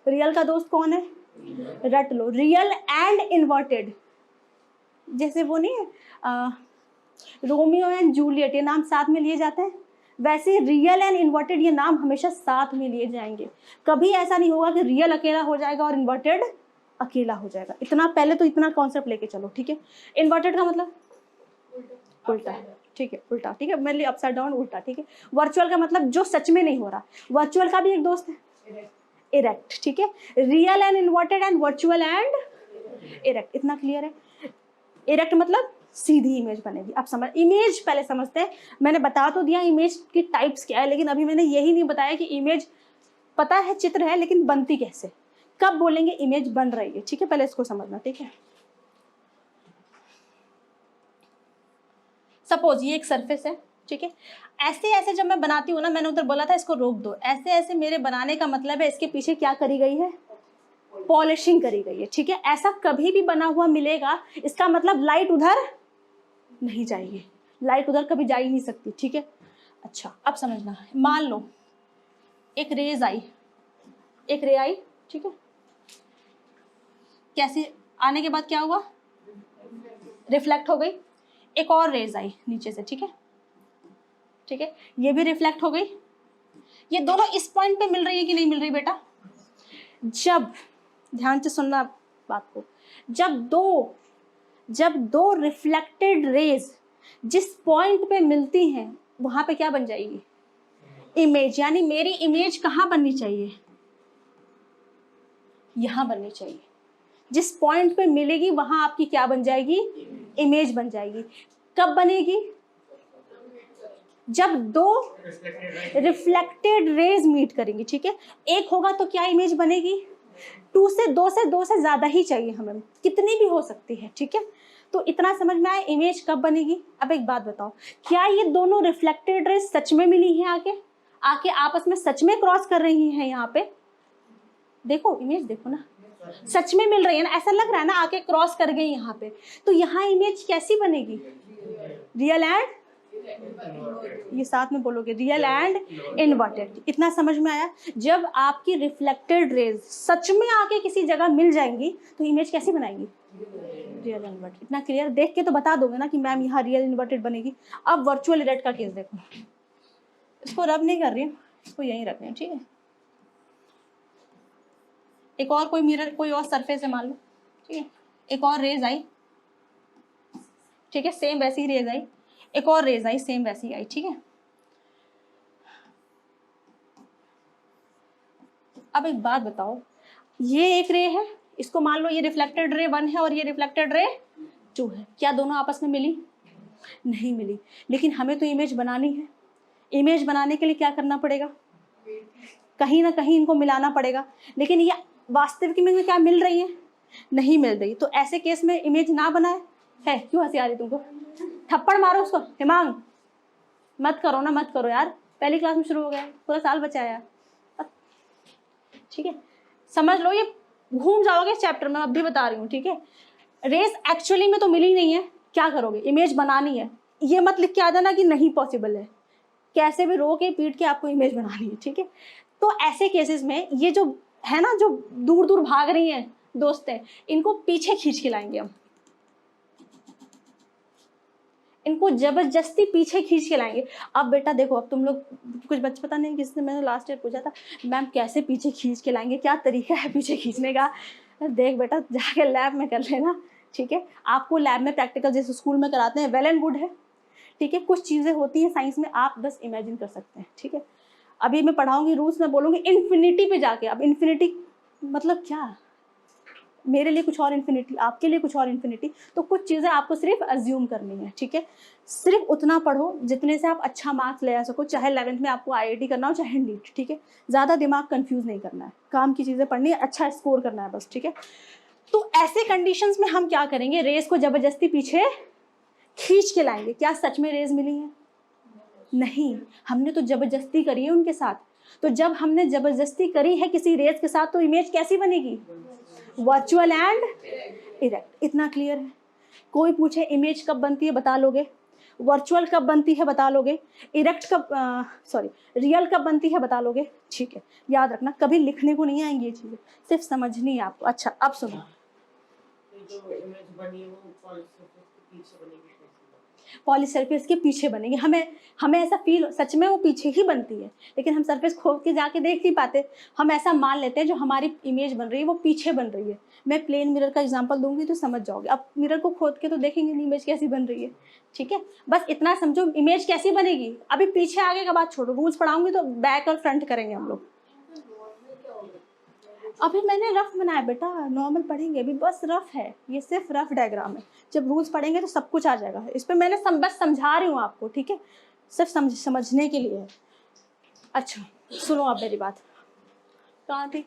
रियल का दोस्त कौन है? रट लो, रियल एंड इन्वर्टेड। जैसे वो नहीं है रोमियो एंड जूलियट, ये नाम साथ में लिए जाते हैं, वैसे रियल एंड इन्वर्टेड ये नाम हमेशा साथ में लिए जाएंगे। कभी ऐसा नहीं होगा कि रियल अकेला हो जाएगा और इन्वर्टेड अकेला हो जाएगा। इतना पहले तो इतना कॉन्सेप्ट लेके चलो, ठीक है। इन्वर्टेड का मतलब उल्टा, ठीक है, उल्टा, ठीक है, मेरे लिए अपसाइड डाउन, उल्टा, ठीक है। वर्चुअल का मतलब जो सच में नहीं हो रहा। वर्चुअल का भी एक दोस्त है इरेक्ट, ठीक है। Real and inverted and virtual and erect, इतना क्लियर है। इरेक्ट मतलब सीधी इमेज बनेगी। आप समझ, इमेज पहले समझते हैं। मैंने बता तो दिया इमेज की टाइप्स क्या है, लेकिन अभी मैंने यही नहीं बताया कि इमेज पता है चित्र है, लेकिन बनती कैसे, कब बोलेंगे इमेज बन रही है, ठीक है। पहले इसको समझना, ठीक है। सपोज ये एक सरफेस है, ठीक है। ऐसे ऐसे जब मैं बनाती हूँ ना, मैंने उधर बोला था इसको रोक दो, ऐसे ऐसे मेरे बनाने का मतलब है इसके पीछे क्या करी गई है? पॉलिशिंग करी गई है, ठीक है। ऐसा कभी भी बना हुआ मिलेगा, इसका मतलब लाइट उधर नहीं जाएगी, लाइट उधर कभी जा ही नहीं सकती, ठीक है। अच्छा, अब समझना, मान लो एक रेज आई, एक रे आई, ठीक है। कैसे आने के बाद क्या हुआ? रिफ्लेक्ट हो गई। एक और रेज आई नीचे से, ठीक है, ठीक है, ये भी रिफ्लेक्ट हो गई। ये दोनों इस पॉइंट पे मिल रही है कि नहीं मिल रही बेटा? जब, ध्यान से सुनना बात को, जब दो रिफ्लेक्टेड रेज जिस पॉइंट पे मिलती हैं, वहां पे क्या बन जाएगी? इमेज। यानी मेरी इमेज कहाँ बननी चाहिए? यहां बननी चाहिए। जिस पॉइंट पे मिलेगी वहां आपकी क्या बन जाएगी? इमेज बन जाएगी। कब बनेगी? जब दो रिफ्लेक्टेड रेज मीट करेंगी, ठीक है। एक होगा तो क्या इमेज बनेगी? दो से ज्यादा ही चाहिए हमें, कितनी भी हो सकती है, ठीक है। तो इतना समझ में आया इमेज कब बनेगी। अब एक बात बताओ, क्या ये दोनों रिफ्लेक्टेड रेज सच में मिली हैं? आके आपस में सच में क्रॉस कर रही हैं? यहाँ पे देखो, इमेज देखो ना, सच में मिल रही है ना, ऐसा लग रहा है ना आके क्रॉस कर गई यहाँ पे। तो यहाँ इमेज कैसी बनेगी? रियल एंड, ये साथ में बोलोगे, रियल एंड इन्वर्टेड। इतना समझ में आया? जब आपकी रिफ्लेक्टेड रेज सच में आके किसी जगह मिल जाएंगी तो इमेज कैसी बनाएगी? Real inverted. इतना क्लियर? देख के तो बता दोगे ना कि मैम यहाँ रियल इन्वर्टेड बनेगी। अब वर्चुअल इरेक्ट का केस देखो, इसको रब नहीं कर रही हूँ, इसको यहीं रख रही हूँ, ठीक है। एक और कोई मिरर, कोई और सरफेस है मान लो, ठीक है। एक और रेज आई, ठीक है, सेम वैसी ही रेज आई। एक और रेज आई, सेम वैसी आई, ठीक है। अब एक बात बताओ, ये एक रे है, इसको मान लो ये रिफ्लेक्टेड रे 1 है और ये रिफ्लेक्टेड रे 2 है। क्या दोनों आपस में मिली? नहीं मिली। लेकिन हमें तो इमेज बनानी है। इमेज बनाने के लिए क्या करना पड़ेगा? कहीं ना कहीं इनको मिलाना पड़ेगा। लेकिन ये वास्तविक में क्या मिल रही है? नहीं मिल रही। तो ऐसे केस में इमेज ना बनाए है। क्यों हंसी आ रही तुमको? थप्पड़ मारो उसको। हिमांग, मत करो ना, मत करो यार, पहली क्लास में शुरू हो गया, पूरा साल बचा है यार, ठीक है। समझ लो, ये घूम जाओगे चैप्टर में, अब भी बता रही हूँ, ठीक है। रेस एक्चुअली में तो मिली नहीं है, क्या करोगे? इमेज बनानी है। ये मत लिख के आ जाना कि नहीं पॉसिबल है, कैसे भी रो के पीट के आपको इमेज बनानी है, ठीक है। तो ऐसे केसेस में ये जो है ना, जो दूर दूर भाग रही हैं दोस्तें, इनको पीछे खींच के लाएंगे हम, इनको जबरदस्ती पीछे खींच के लाएंगे। अब बेटा देखो, अब तुम लोग कुछ बच्चे, पता नहीं किसने, मैंने लास्ट ईयर पूछा था, मैम कैसे पीछे खींच के लाएंगे, क्या तरीका है पीछे खींचने का? देख बेटा, जाके लैब में कर लेना, ठीक है। आपको लैब में प्रैक्टिकल जैसे स्कूल में कराते हैं, वेल एंड गुड है, ठीक है। कुछ चीज़ें होती हैं साइंस में, आप बस इमेजिन कर सकते हैं, ठीक है। अभी मैं पढ़ाऊंगी रूल्स में, बोलूँगी इन्फिनिटी पे जाके। अब इन्फिनिटी मतलब क्या? मेरे लिए कुछ और इन्फिनिटी, आपके लिए कुछ और इन्फिनिटी। तो कुछ चीज़ें आपको सिर्फ अज्यूम करनी है, ठीक है। सिर्फ उतना पढ़ो जितने से आप अच्छा मार्क्स ले आ सको, चाहे 11th में आपको IIT करना हो चाहे नीट, ठीक है। ज़्यादा दिमाग कंफ्यूज नहीं करना है, काम की चीज़ें पढ़नी है, अच्छा स्कोर करना है बस, ठीक है। तो ऐसे कंडीशंस में हम क्या करेंगे, रेस को ज़बरदस्ती पीछे खींच के लाएंगे। क्या सच में रेस मिली है? नहीं, हमने तो जबरदस्ती करी है उनके साथ। तो जब हमने जबरदस्ती करी है किसी रेस के साथ, तो इमेज कैसी बनेगी? Virtual and erect. इतना क्लियर है? कोई पूछे इमेज कब बनती है, बता लोगे? वर्चुअल कब बनती है, बता लोगे? इरेक्ट कब, रियल कब बनती है, बता लोगे? ठीक है, याद रखना, कभी लिखने को नहीं आएंगी ये चीज़ें, सिर्फ समझनी है आपको। अच्छा, अब सुनो, जो इमेज बनी है वो पॉलीसरफेस के पीछे बनेगी कैसे? पॉलीसरफेस के पीछे बनेगी। हमें ऐसा फील, सच में वो पीछे ही बनती है, लेकिन हम सरफेस खोल के जाके देख नहीं पाते। हम ऐसा मान लेते हैं जो हमारी इमेज बन रही है वो पीछे बन रही है। मैं प्लेन मिरर का एग्जांपल दूंगी तो समझ जाओगे। अब मिरर को खोद के तो देखेंगे नहीं इमेज कैसी बन रही है, ठीक है। बस इतना समझो, इमेज कैसी बनेगी। अभी पीछे आगे का बात छोड़ो, रूल्स पढ़ाऊंगी तो बैक और फ्रंट करेंगे हम लोग। अभी मैंने रफ बनाया बेटा, नॉर्मल पढ़ेंगे, अभी बस रफ है, ये सिर्फ रफ डायग्राम है। जब रूल्स पढ़ेंगे तो सब कुछ आ जाएगा। इस पे मैंने बस समझा रही हूँ आपको, ठीक है, सिर्फ समझने के लिए है। अच्छा सुनो आप मेरी बात, कहाँ थी?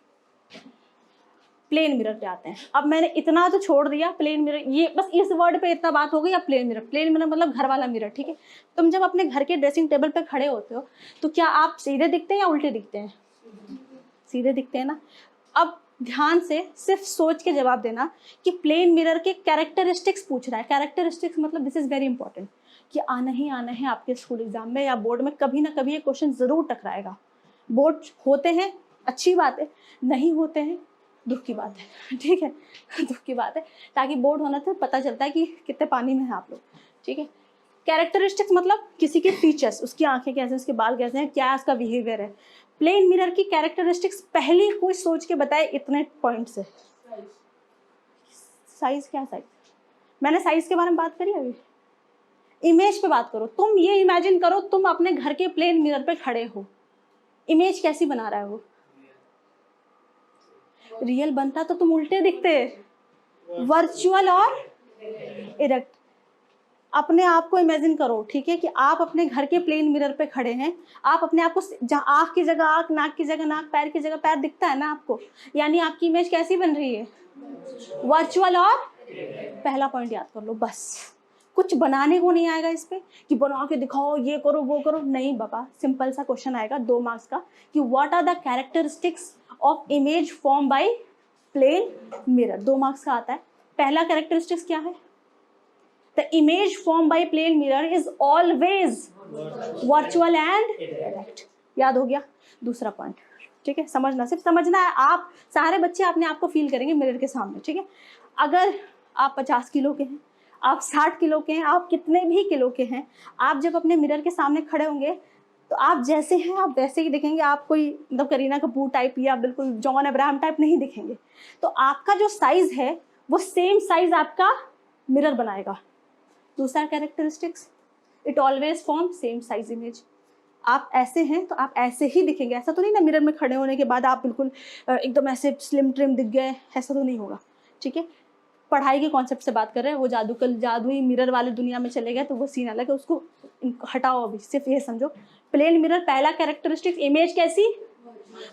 प्लेन मिरर पे आते हैं। अब मैंने इतना तो छोड़ दिया, प्लेन मिरर, ये बस इस वर्ड पे इतना बात हो गई। अब प्लेन मिरर मतलब घर वाला मिरर, ठीक है। तुम जब अपने घर के ड्रेसिंग टेबल पे खड़े होते हो तो क्या आप सीधे दिखते हैं या उल्टे दिखते हैं? सीधे दिखते हैं ना। अब ध्यान से सिर्फ सोच के जवाब देना कि प्लेन मिरर के कैरेक्टरिस्टिक्स पूछ रहा है। कैरेक्टरिस्टिक्स मतलब दिस इज वेरी इंपॉर्टेंट, कि आना ही आना है आपके स्कूल एग्जाम में या बोर्ड में, कभी ना कभी ये क्वेश्चन जरूर टकराएगा। बोर्ड होते हैं अच्छी बात है, नहीं होते हैं दुख की बात है, ठीक है, दुख की बात है। ताकि बोर्ड होना से पता चलता है कि कितने पानी में है आप लोग, ठीक है। कैरेक्टरिस्टिक्स मतलब किसी के फीचर्स, उसकी आंखें कैसे, उसके बाल कैसे हैं, क्या उसका बिहेवियर है। प्लेन मिरर की कैरेक्टरिस्टिक्स पहली कोई सोच के बताए इतने पॉइंट से। साइज, क्या साइज? मैंने साइज के बारे में बात करी अभी। इमेज पे बात करो। तुम ये इमेजिन करो, तुम अपने घर के प्लेन मिरर पे खड़े हो, इमेज कैसी बना रहा है वो? रियल बनता तो तुम उल्टे दिखते, वर्चुअल और इरेक्ट। अपने आप को इमेजिन करो, ठीक है, कि आप अपने घर के प्लेन मिरर पे खड़े हैं। आप अपने आप को, जहाँ आँख की जगह आँख, नाक की जगह नाक, पैर की जगह पैर दिखता है ना आपको, यानी आपकी इमेज कैसी बन रही है? वर्चुअल और पहला पॉइंट याद कर लो बस। कुछ बनाने को नहीं आएगा इस पे कि बना के दिखाओ, ये करो वो करो, नहीं बाबा। सिंपल सा क्वेश्चन आएगा 2 मार्क्स का कि what are the characteristics of image form by plane mirror. 2 marks का आता है। पहला कैरेक्टरिस्टिक्स क्या है? The image formed by plane mirror is always virtual and direct. याद हो गया? दूसरा पॉइंट, ठीक है, समझना, सिर्फ समझना है। आप सारे बच्चे अपने आप को फील करेंगे मिरर के सामने, ठीक है। अगर आप 50 किलो के हैं, आप 60 किलो के हैं, आप कितने भी किलो के हैं, आप जब अपने मिरर के सामने खड़े होंगे तो आप जैसे हैं आप वैसे ही दिखेंगे। आप कोई मतलब करीना कपूर टाइप या बिल्कुल जॉन अब्राहम टाइप नहीं दिखेंगे। तो आपका जो साइज है वो सेम साइज आपका मिरर बनाएगा। दूसरा characteristics, it always form same size image. आप ऐसे हैं तो आप ऐसे ही दिखेंगे। ऐसा तो नहीं ना मिरर में खड़े होने के बाद आप बिल्कुल एकदम ऐसे स्लिम ट्रिम दिख गए, ऐसा तो नहीं होगा, ठीक है। पढ़ाई के कॉन्सेप्ट से बात कर रहे हैं, वो जादुई मिरर वाली दुनिया में चले गए तो वो सीन अलग है, उसको हटाओ अभी। सिर्फ ये समझो, प्लेन मिरर पहला कैरेक्टरिस्टिक्स, इमेज कैसी,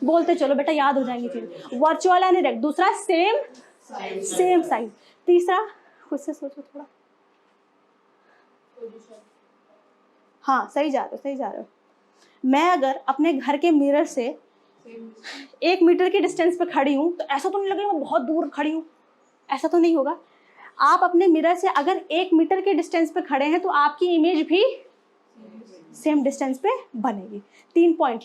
बोलते चलो बेटा, याद हो जाएंगी चीज़। Virtual and erect. दूसरा सेम साइज। तीसरा खुद से सोचो थोड़ा। हाँ सही जा रहे हो। मैं अगर अपने घर के मिरर से 1 मीटर के डिस्टेंस पे खड़ी हूँ तो ऐसा तो नहीं लगेगा मैं बहुत दूर खड़ी हूँ, ऐसा तो नहीं होगा। आप अपने मिरर से अगर 1 मीटर के डिस्टेंस पे खड़े हैं तो आपकी इमेज भी सेम डिस्टेंस पे बनेगी। 3 पॉइंट।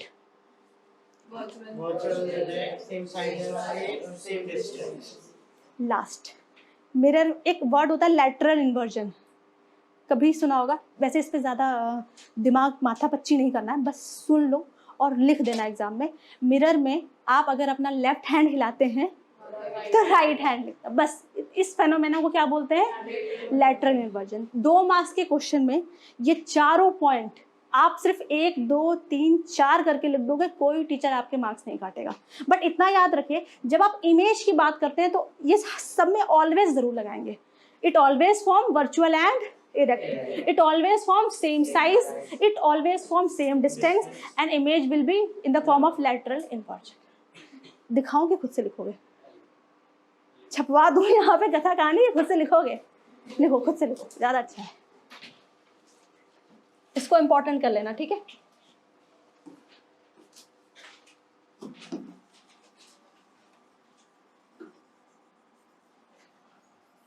लास्ट, मिरर एक वर्ड होता है लैटरल इन्वर्जन, कभी सुना होगा। वैसे इस पे ज़्यादा दिमाग माथा पच्ची नहीं करना है, बस सुन लो और लिख देना एग्जाम में। मिरर में आप अगर अपना लेफ्ट हैंड हिलाते हैं तो राइट हैंड लिखता, बस इस फेनोमेना को क्या बोलते हैं? Lateral inversion. 2 मार्क्स के क्वेश्चन में ये चारों पॉइंट आप सिर्फ 1 2 3 4 करके लिख दोगे, कोई टीचर आपके मार्क्स नहीं काटेगा। बट इतना याद रखिए, जब आप इमेज की बात करते हैं तो ये सब में ऑलवेज जरूर लगाएंगे। It always form virtual and erect, it always form same size, it always form same distance and image will be in the form of lateral inversion. दिखाओगे खुद से लिखोगे, छपवा दूं यहाँ पे कथा कहानी, खुद से लिखोगे, लिखो खुद से लिखो, ज्यादा अच्छा है। इसको इंपॉर्टेंट कर लेना, ठीक है।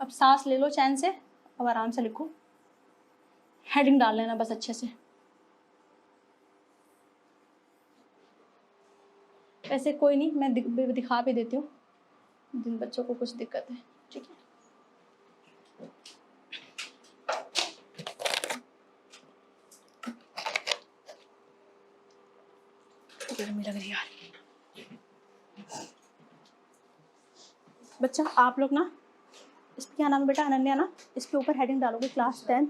अब सांस ले लो चैन से, अब आराम से लिखो, हेडिंग डाल लेना बस अच्छे से। ऐसे कोई नहीं, मैं दिखा भी देती हूँ जिन बच्चों को कुछ दिक्कत है, ठीक है। गर्मी लग रही है यार। बच्चा आप लोग ना, इस पे क्या नाम है बेटा, अनन्या ना, इसके ऊपर हेडिंग डालोगे क्लास 10th,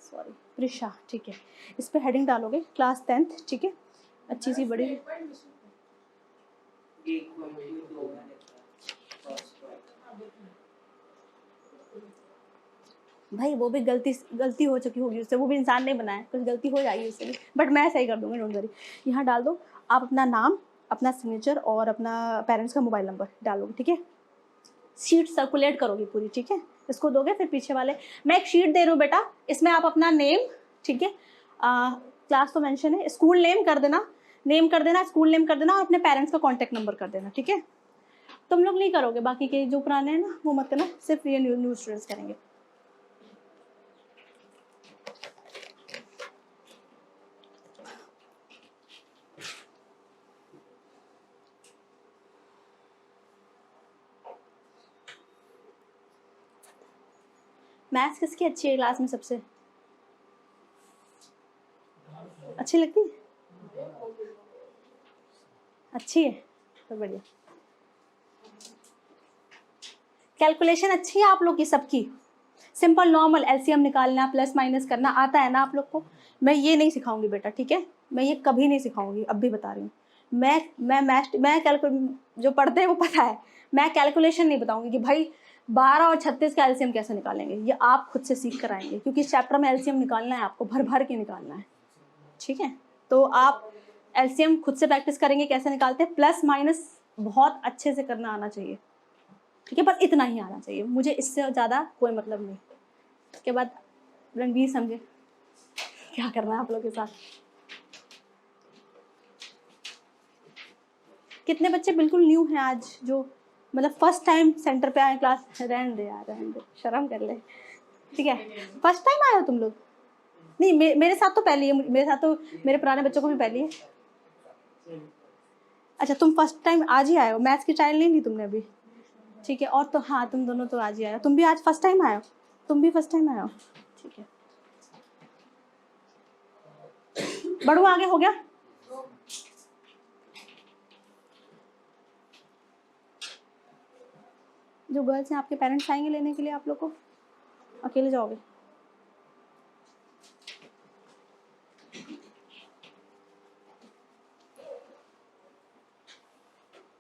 सॉरी प्रिशा, ठीक है। इस पे हेडिंग डालोगे क्लास 10th, ठीक है, अच्छी सी बड़ी। भाई वो भी गलती हो चुकी होगी उससे, वो भी इंसान नहीं बनाया, कुछ गलती हो जाएगी उससे भी, बट मैं सही कर दूंगी, डोंट वरी। यहाँ डाल दो आप अपना नाम, अपना सिग्नेचर और अपना पेरेंट्स का मोबाइल नंबर डालोगे, ठीक है। शीट सर्कुलेट करोगे पूरी, ठीक है। इसको दोगे, फिर पीछे वाले, मैं एक शीट दे रही हूँ बेटा, इसमें आप अपना नेम, ठीक है, क्लास तो मेंशन है, स्कूल नेम कर देना, स्कूल नेम कर देना और अपने पेरेंट्स का कॉन्टैक्ट नंबर कर देना, ठीक है। तुम लोग नहीं करोगे, बाकी के जो पुराने हैं ना वो मत करना, सिर्फ ये न्यू स्टूडेंट्स करेंगे। मैथ्स किसकी अच्छी है क्लास में सबसे अच्छी लगती है? अच्छी है तो बढ़िया। कैलकुलेशन अच्छी है आप लोग की सबकी, सिंपल नॉर्मल एलसीएम निकालना, प्लस माइनस करना आता है ना आप लोग को? मैं ये नहीं सिखाऊंगी बेटा, ठीक है, मैं ये कभी नहीं सिखाऊंगी, अब भी बता रही हूँ। मैं जो पढ़ते हैं वो पता है, मैं कैलकुलेशन नहीं बताऊंगी कि भाई 12 और 36 का एलसीएम कैसे निकालेंगे, ये आप खुद से सीख कर आएंगे, क्योंकि इस चैप्टर में एलसीएम निकालना है आपको, भर भर के निकालना है, ठीक है। तो आप एलसीएम खुद से प्रैक्टिस करेंगे कैसे निकालते हैं, प्लस माइनस बहुत अच्छे से करना आना चाहिए, ठीक है, बस इतना ही आना चाहिए, मुझे इससे ज़्यादा कोई मतलब नहीं। उसके बाद रणवीर समझे क्या करना है आप लोगों के साथ। कितने बच्चे बिल्कुल न्यू हैं आज, जो मतलब फर्स्ट टाइम सेंटर पे आए क्लास? रहने दे यार, रहने दे, शर्म कर ले, ठीक है। फर्स्ट टाइम आए हो तुम लोग? नहीं, मेरे साथ तो पहली है, मेरे साथ तो मेरे पुराने बच्चों को भी पहली है। अच्छा तुम फर्स्ट टाइम आज ही आए हो, मैथ्स की ट्रायल नहीं ली तुमने अभी, ठीक है। और तो हाँ, तुम दोनों तो आज ही आए हो, तुम भी आज फर्स्ट टाइम आए हो, तुम भी फर्स्ट टाइम आए हो, ठीक है। बढ़ू आगे हो गया? जो गर्ल्स हैं आपके पेरेंट्स आएंगे लेने के लिए आप लोग को, अकेले जाओगे?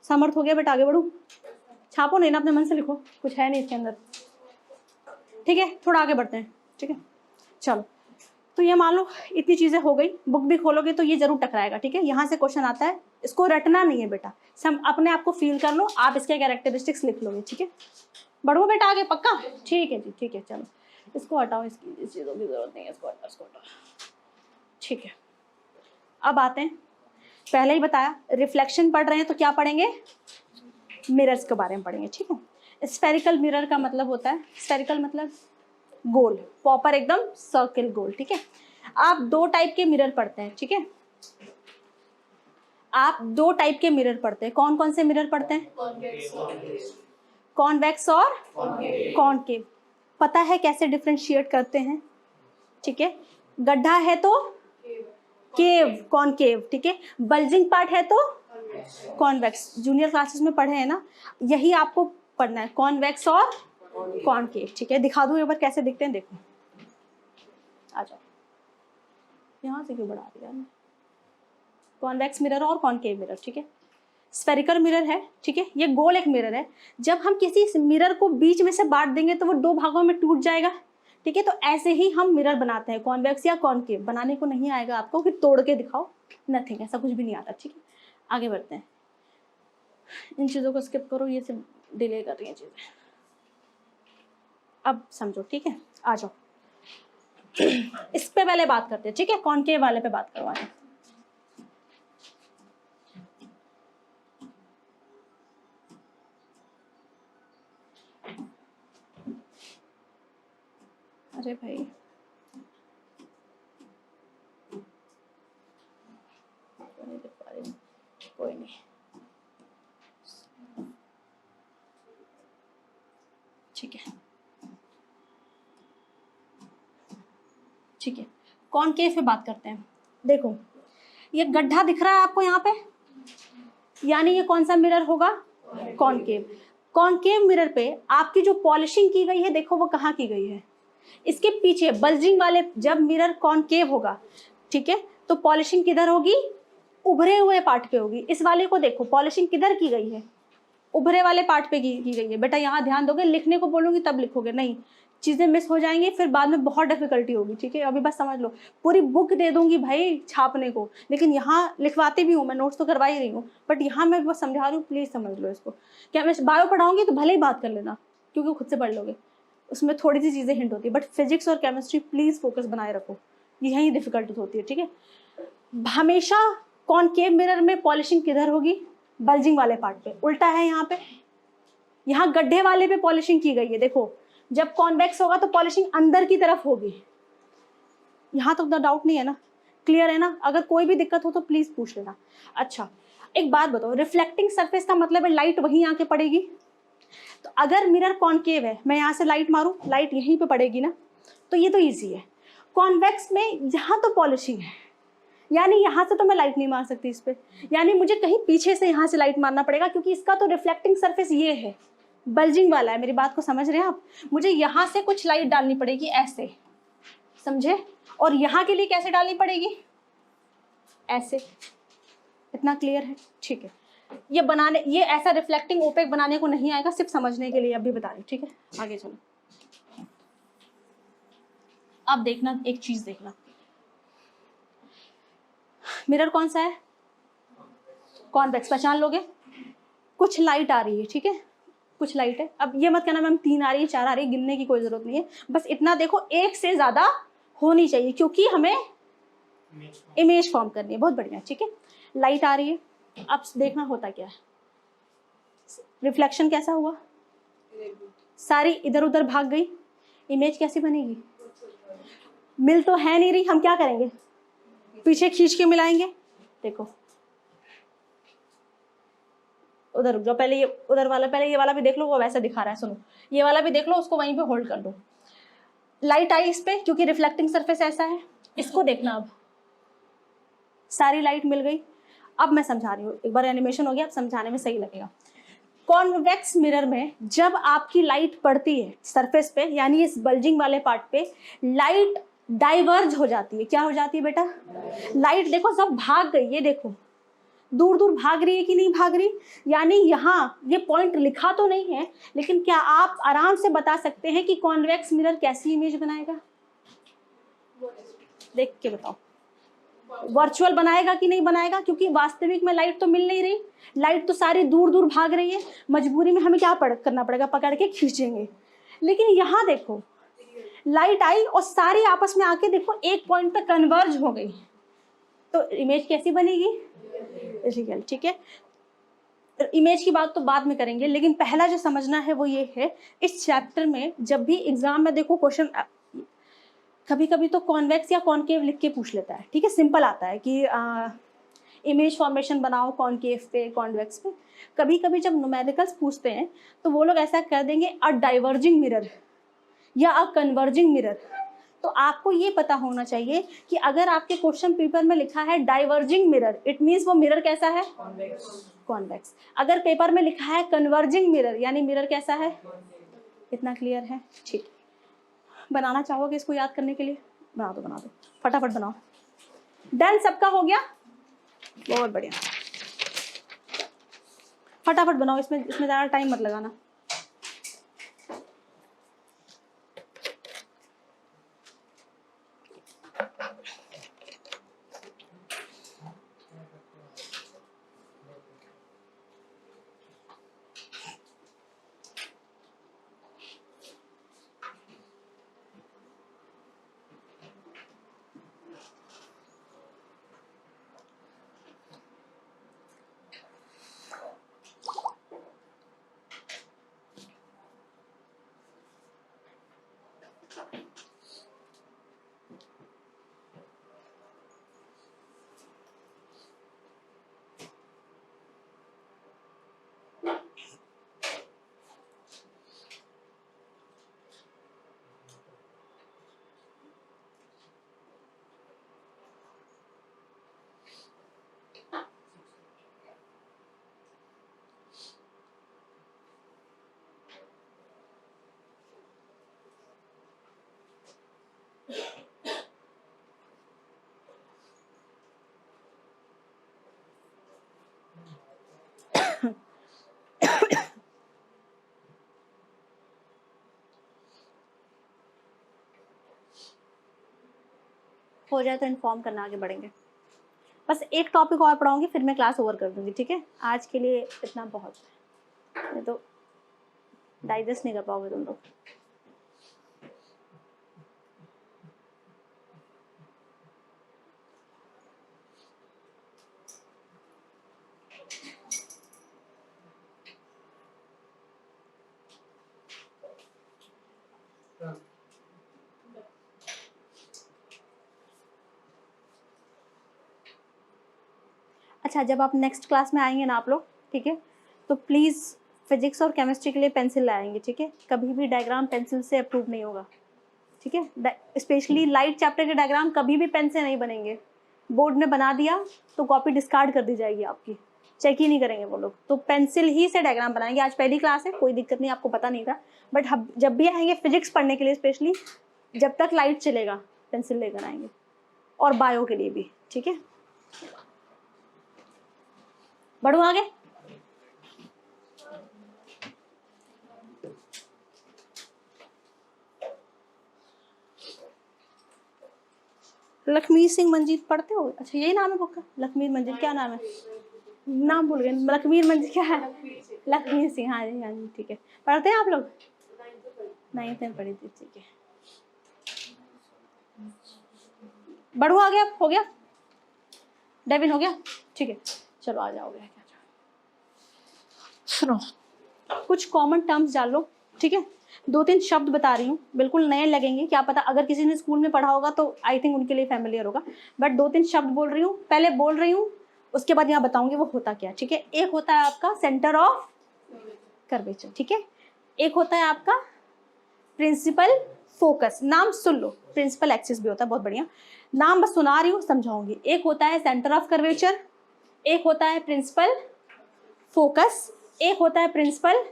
समर्थ हो गया बेटा, आगे बढ़ू? छापो नहीं ना, अपने मन से लिखो, कुछ है नहीं इसके अंदर, ठीक है। थोड़ा आगे बढ़ते हैं, ठीक है, चलो। तो ये मान लो इतनी चीजें हो गई, बुक भी खोलोगे तो ये जरूर टकराएगा, ठीक है। यहाँ से क्वेश्चन आता है, इसको रटना नहीं है बेटा, सब अपने आप को फील कर लो, आप इसके कैरेक्टरिस्टिक्स लिख लोगे, ठीक है। बढ़ो बेटा आगे, पक्का? ठीक है जी, ठीक है, चलो इसको हटाओ, इसकी इस चीज़ों की जरूरत नहीं है, इसको हटाओ, ठीक है। अब आते हैं, पहले ही बताया रिफ्लेक्शन पढ़ रहे हैं तो क्या पढ़ेंगे, मिरर्स के बारे में पढ़ेंगे, ठीक है। स्फेरिकल मिरर का मतलब होता है, स्फेरिकल मतलब गोल, प्रॉपर एकदम सर्किल गोल, ठीक है। आप दो टाइप के मिरर पढ़ते हैं, ठीक है, आप दो टाइप के मिरर पढ़ते हैं। कौन कौन से मिरर पढ़ते हैं? कॉन्वेक्स और कॉनकेव। पता है कैसे डिफरेंशिएट करते हैं, ठीक है। गड्ढा है तो केव, कॉनकेव, ठीक है। बल्जिंग पार्ट है तो कॉन्वेक्स, जूनियर क्लासेस में पढ़े हैं ना, यही आपको पढ़ना है, कॉन्वेक्स और कॉनकेव, ठीक है। दिखा दूं एक बार कैसे दिखते हैं, देखो, आ जाओ। यहाँ से क्यों बढ़ा दिया मैंने? कॉन्वेक्स मिरर और कॉनकेव मिरर, ठीक है। स्फेरिकल मिरर है, ठीक है, ये गोल एक मिरर है। जब हम किसी मिरर को बीच में से बांट देंगे तो वो दो भागों में टूट जाएगा, ठीक है। तो ऐसे ही हम मिरर बनाते हैं, कॉन्वेक्स या कॉनकेव। बनाने को नहीं आएगा आपको कि तोड़ के दिखाओ, नथिंग, ऐसा कुछ भी नहीं आता, ठीक है। आगे बढ़ते हैं, इन चीज़ों को स्किप करो, ये सब डिले कर रही हैं चीज़ें। अब समझो, ठीक है, आ जाओ इस पे पहले बात करते हैं, ठीक है, कॉनकेव वाले पे बात करवाएं। अरे भाई नहीं देख पा रही हूँ, कोई नहीं, ठीक है, ठीक है। कॉनकेव पे बात करते हैं। देखो ये गड्ढा दिख रहा है आपको यहाँ पे, यानी ये कौन सा मिरर होगा? कॉनकेव। कॉनकेव मिरर पे आपकी जो पॉलिशिंग की गई है, देखो वो कहाँ की गई है? इसके पीछे बल्जिंग वाले, जब मिरर कॉनकेव होगा, ठीक है, तो पॉलिशिंग किधर होगी? उभरे हुए पार्ट पे होगी। इस वाले को देखो, पॉलिशिंग किधर की गई है? उभरे वाले पार्ट पे की गई है। बेटा यहाँ ध्यान दोगे, लिखने को बोलूंगी तब लिखोगे, नहीं चीज़ें मिस हो जाएंगी, फिर बाद में बहुत डिफिकल्टी होगी, ठीक है। अभी बस समझ लो, पूरी बुक दे दूंगी भाई छापने को, लेकिन यहाँ लिखवाती भी हूँ मैं, नोट्स तो करवा ही रही हूँ, बट यहाँ मैं बस समझा रही हूँ, प्लीज़ समझ लो इसको। क्या मैं बायो पढ़ाऊंगी तो भले ही बात कर लेना, क्योंकि खुद से पढ़ लोगे, उसमें थोड़ी सी चीज़ें हिंट होती है, बट फिजिक्स और केमिस्ट्री प्लीज़ फोकस बनाए रखो, यही डिफिकल्टी होती है, ठीक है। हमेशा कॉनकेव मिरर में पॉलिशिंग किधर होगी? बल्जिंग वाले पार्ट पे। उल्टा है यहाँ पे, यहाँ गड्ढे वाले पे पॉलिशिंग की गई है। देखो जब कॉन्वेक्स होगा तो पॉलिशिंग अंदर की तरफ होगी। यहाँ तो डाउट नहीं है ना, क्लियर है ना? अगर कोई भी दिक्कत हो तो प्लीज पूछ लेना। अच्छा एक बात बताओ, रिफ्लेक्टिंग सरफेस का मतलब है लाइट वहीं आके पड़ेगी। तो अगर मिरर कॉनकेव है, मैं यहाँ से लाइट मारूं, लाइट यहीं पे पड़ेगी ना, तो ये तो ईजी है। कॉन्वेक्स में यहाँ तो पॉलिशिंग है, यानी यहाँ से तो मैं लाइट नहीं मार सकती इस पे, यानी मुझे कहीं पीछे से यहाँ से लाइट मारना पड़ेगा, क्योंकि इसका तो रिफ्लेक्टिंग सरफेस ये है, बल्जिंग वाला है। मेरी बात को समझ रहे हैं आप? मुझे यहाँ से कुछ लाइट डालनी पड़ेगी ऐसे, समझे? और यहाँ के लिए कैसे डालनी पड़ेगी? ऐसे। इतना क्लियर है? ठीक है। ये बनाने, ये ऐसा रिफ्लेक्टिंग ओपेक बनाने को नहीं आएगा, सिर्फ समझने के लिए अभी बता रही हूँ, ठीक है। आगे चलो, अब देखना एक चीज देखना, मिरर कौन सा है? कॉन्वेक्स। पहचान लोगे? कुछ लाइट आ रही है, ठीक है, कुछ लाइट है। अब ये मत कहना मैम 3 आ रही है 4 आ रही है, गिनने की कोई जरूरत नहीं है, बस इतना देखो, एक से ज्यादा होनी चाहिए, क्योंकि हमें इमेज फॉर्म करनी है। बहुत बढ़िया, ठीक है। लाइट आ रही है, अब देखना होता क्या है, रिफ्लेक्शन कैसा हुआ? सारी इधर उधर भाग गई, इमेज कैसी बनेगी? मिल तो है नहीं रही, हम क्या करेंगे? पीछे खींच के मिलाएंगे। देखो उधर रुक जाओ, पहले ये उधर वाला, पहले ये वाला भी देख लो, वो वैसा दिखा रहा है, सुनो ये वाला भी देख लो, उसको वहीं पे होल्ड कर दो। लाइट आई इस पे, क्योंकि रिफ्लेक्टिंग सरफेस ऐसा है। इसको देखना, अब सारी लाइट मिल गई। अब मैं समझा रही हूँ, एक बार एनिमेशन हो गया, अब समझाने में सही लगेगा। कॉन्वेक्स मिरर में जब आपकी लाइट पड़ती है सरफेस पे, यानी इस बल्जिंग वाले पार्ट पे, लाइट डाइवर्ज हो जाती है। क्या हो जाती है बेटा? लाइट देखो सब भाग गई, ये देखो दूर दूर भाग रही है कि नहीं भाग रही? यानी यहाँ ये पॉइंट लिखा तो नहीं है, लेकिन क्या आप आराम से बता सकते हैं कि कॉन्वेक्स मिरर कैसी इमेज बनाएगा? देख के बताओ, वर्चुअल बनाएगा कि नहीं बनाएगा? क्योंकि वास्तविक में लाइट तो मिल नहीं रही, लाइट तो सारी दूर दूर भाग रही है, मजबूरी में हमें क्या करना पड़ेगा? पकड़ के खींचेंगे। लेकिन यहाँ देखो लाइट आई और सारी आपस में आके देखो एक पॉइंट पे कन्वर्ज हो गई, तो इमेज कैसी बनेगी? रियल, ठीक है। इमेज की बात तो बाद में करेंगे, लेकिन पहला जो समझना है वो ये है, इस चैप्टर में जब भी एग्जाम में देखो क्वेश्चन, कभी कभी तो कॉन्वेक्स या कॉनकेव लिख के पूछ लेता है, ठीक है, सिंपल आता है कि इमेज फॉर्मेशन बनाओ कॉनकेव पे कॉन्वेक्स पे। कभी कभी जब न्यूमेरिकल्स पूछते हैं तो वो लोग ऐसा कर देंगे अ डाइवर्जिंग मिरर या अ कन्वर्जिंग मिरर। तो आपको ये पता होना चाहिए कि अगर आपके क्वेश्चन पेपर में लिखा है डाइवर्जिंग मिरर, इट मीन्स वो मिरर कैसा है? कॉन्वेक्स। अगर पेपर में लिखा है कन्वर्जिंग मिरर, यानी मिरर कैसा है? इतना क्लियर है? ठीक। बनाना चाहोगे इसको याद करने के लिए? बना दो फटाफट बनाओ। डन, सबका हो गया, बहुत बढ़िया। फटाफट बनाओ, इसमें ज़्यादा टाइम मत लगाना। हो जाए तो इन्फॉर्म करना, आगे बढ़ेंगे। बस एक टॉपिक और पढ़ाऊंगी, फिर मैं क्लास ओवर कर दूंगी, ठीक है? आज के लिए इतना बहुत है, नहीं तो डाइजेस्ट नहीं कर पाओगे तुम लोग। अच्छा, जब आप नेक्स्ट क्लास में आएंगे ना आप लोग, ठीक है, तो प्लीज़ फिजिक्स और केमिस्ट्री के लिए पेंसिल लाएंगे, ठीक है? कभी भी डायग्राम पेंसिल से अप्रूव नहीं होगा, ठीक है? स्पेशली लाइट चैप्टर के डायग्राम कभी भी पेन से नहीं बनेंगे। बोर्ड में बना दिया तो कॉपी डिस्कार्ड कर दी जाएगी आपकी, चेक ही नहीं करेंगे वो लोग। तो पेंसिल ही से डायग्राम बनाएंगे। आज पहली क्लास है, कोई दिक्कत नहीं, आपको पता नहीं था, बट हम जब भी आएंगे फिजिक्स पढ़ने के लिए स्पेशली, जब तक लाइट चलेगा पेंसिल लेकर आएंगे, और बायो के लिए भी, ठीक है? बढ़ो आगे। लखमीर सिंह मंजीत पढ़ते हो? अच्छा, यही नाम है बुक का, लखमीर मंजीत? क्या नाम है? नाम भूल गए। लखमीर मंजीत क्या है? लखमीर सिंह, हाँ जी हाँ जी, ठीक है। पढ़ते हैं आप लोग? 9th में पढ़ी थी, ठीक है। बढ़ो आगे, अब हो गया? डेविन हो गया, ठीक है, चलो आ जाओगे। सुनो, कुछ कॉमन टर्म्स डाल लो, ठीक है? 2-3 शब्द बता रही हूँ, बिल्कुल नए लगेंगे, क्या पता अगर किसी ने स्कूल में पढ़ा होगा तो आई थिंक उनके लिए फैमिलियर होगा, बट 2-3 शब्द बोल रही हूँ, पहले बोल रही हूँ, उसके बाद यहाँ बताऊंगी वो होता क्या, ठीक है? एक होता है आपका सेंटर ऑफ कर्वेचर, ठीक है? एक होता है आपका प्रिंसिपल फोकस, नाम सुन लो, प्रिंसिपल एक्सिस भी होता है, बहुत बढ़िया नाम, बस सुना रही हूँ, समझाऊंगी। एक होता है सेंटर ऑफ कर्वेचर, एक होता है प्रिंसिपल फोकस, एक होता है प्रिंसिपल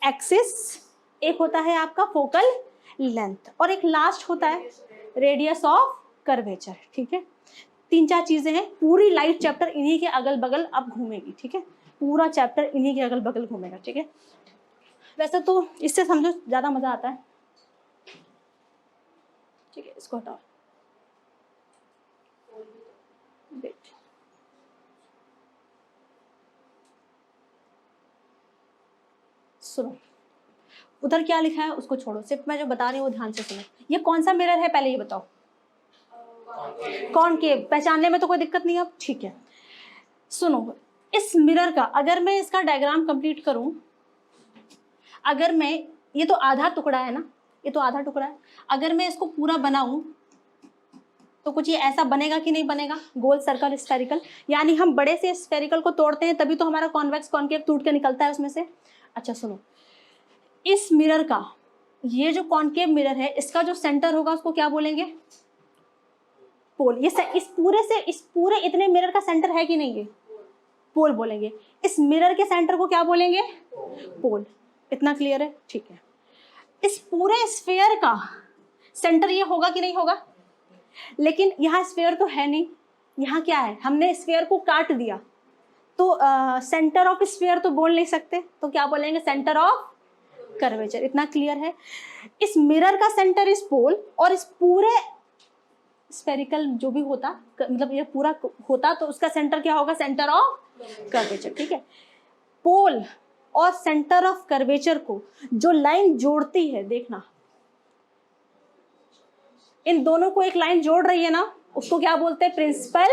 एक्सिस, एक होता है आपका फोकल लेंथ, और एक लास्ट होता है रेडियस ऑफ कर्वेचर, ठीक है? 3-4 चीजें हैं। पूरी लाइट चैप्टर इन्हीं के अगल बगल अब घूमेगी, ठीक है? पूरा चैप्टर इन्हीं के अगल बगल घूमेगा, ठीक है? वैसे तो इससे समझो ज्यादा मजा आता है, ठीक है? इसको हटाओ, सुनो, उधर क्या लिखा है उसको छोड़ो, सिर्फ मैं जो बता रही हूँ वो ध्यान से सुनो। ये कौन सा मिरर है पहले ये बताओ? कॉनकेव। पहचानने में तो कोई दिक्कत नहीं है अब, ठीक है? सुनो, इस मिरर का अगर मैं इसका डायग्राम कंप्लीट करूं, अगर मैं, ये तो आधा टुकड़ा है ना, ये तो आधा टुकड़ा है, अगर मैं इसको पूरा बनाऊं तो कुछ ये ऐसा बनेगा कि नहीं बनेगा? गोल, सर्कल, स्फेरिकल। यानी हम बड़े से स्फेरिकल को तोड़ते हैं तभी तो हमारा कॉन्वेक्स कॉनकेव टूट के निकलता है उसमें से। अच्छा सुनो, इस मिरर का, ये जो कॉनकेव मिरर है, इसका जो सेंटर होगा उसको क्या बोलेंगे? पोल। ये इस पूरे इतने मिरर का सेंटर है कि नहीं? ये पोल बोलेंगे। इस मिरर के सेंटर को क्या बोलेंगे? पोल। इतना क्लियर है? ठीक है। इस पूरे स्फीयर का सेंटर ये होगा कि नहीं होगा? लेकिन यहाँ स्फीयर तो है नहीं, यहाँ क्या है, हमने स्फीयर को काट दिया, तो सेंटर ऑफ स्फीयर तो बोल नहीं सकते, तो क्या बोलेंगे, सेंटर ऑफ कर्वेचर। इतना क्लियर है। इस मिरर का सेंटर इस पोल, और इस पूरे स्फेरिकल जो भी होता, मतलब ये पूरा होता, तो उसका सेंटर क्या होगा, सेंटर ऑफ कर्वेचर। ठीक है, पोल और सेंटर ऑफ कर्वेचर को जो लाइन जोड़ती है, देखना इन दोनों को एक लाइन जोड़ रही है ना, उसको क्या बोलते हैं, प्रिंसिपल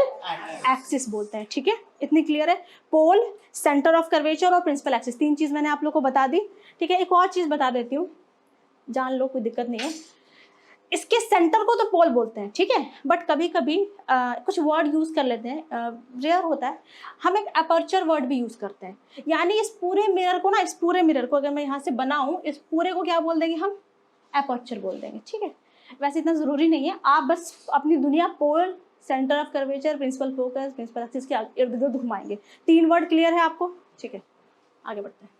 एक्सिस बोलते हैं। ठीक है, इतनी क्लियर है। पोल, सेंटर ऑफ कर्वेचर और प्रिंसिपल एक्सिस, 3 चीज मैंने आप लोग को बता दी। ठीक है, एक और चीज बता देती हूँ, जान लो, कोई दिक्कत नहीं है। इसके सेंटर को तो पोल बोलते हैं, ठीक है, बट कभी कभी कुछ वर्ड यूज कर लेते हैं, रेयर होता है, हम एक अपर्चर वर्ड भी यूज करते हैं। यानी इस पूरे मिरर को ना, इस पूरे मिरर को अगर मैं यहाँ से बनाऊं, इस पूरे को क्या बोल देंगे हम, अपर्चर बोल देंगे। ठीक है, वैसे इतना जरूरी नहीं है, आप बस अपनी दुनिया pole, centre of curvature, principal focus, principal axis के इर्द गिर्द घुमाएंगे। 3 वर्ड क्लियर है आपको? ठीक है, आगे बढ़ते हैं।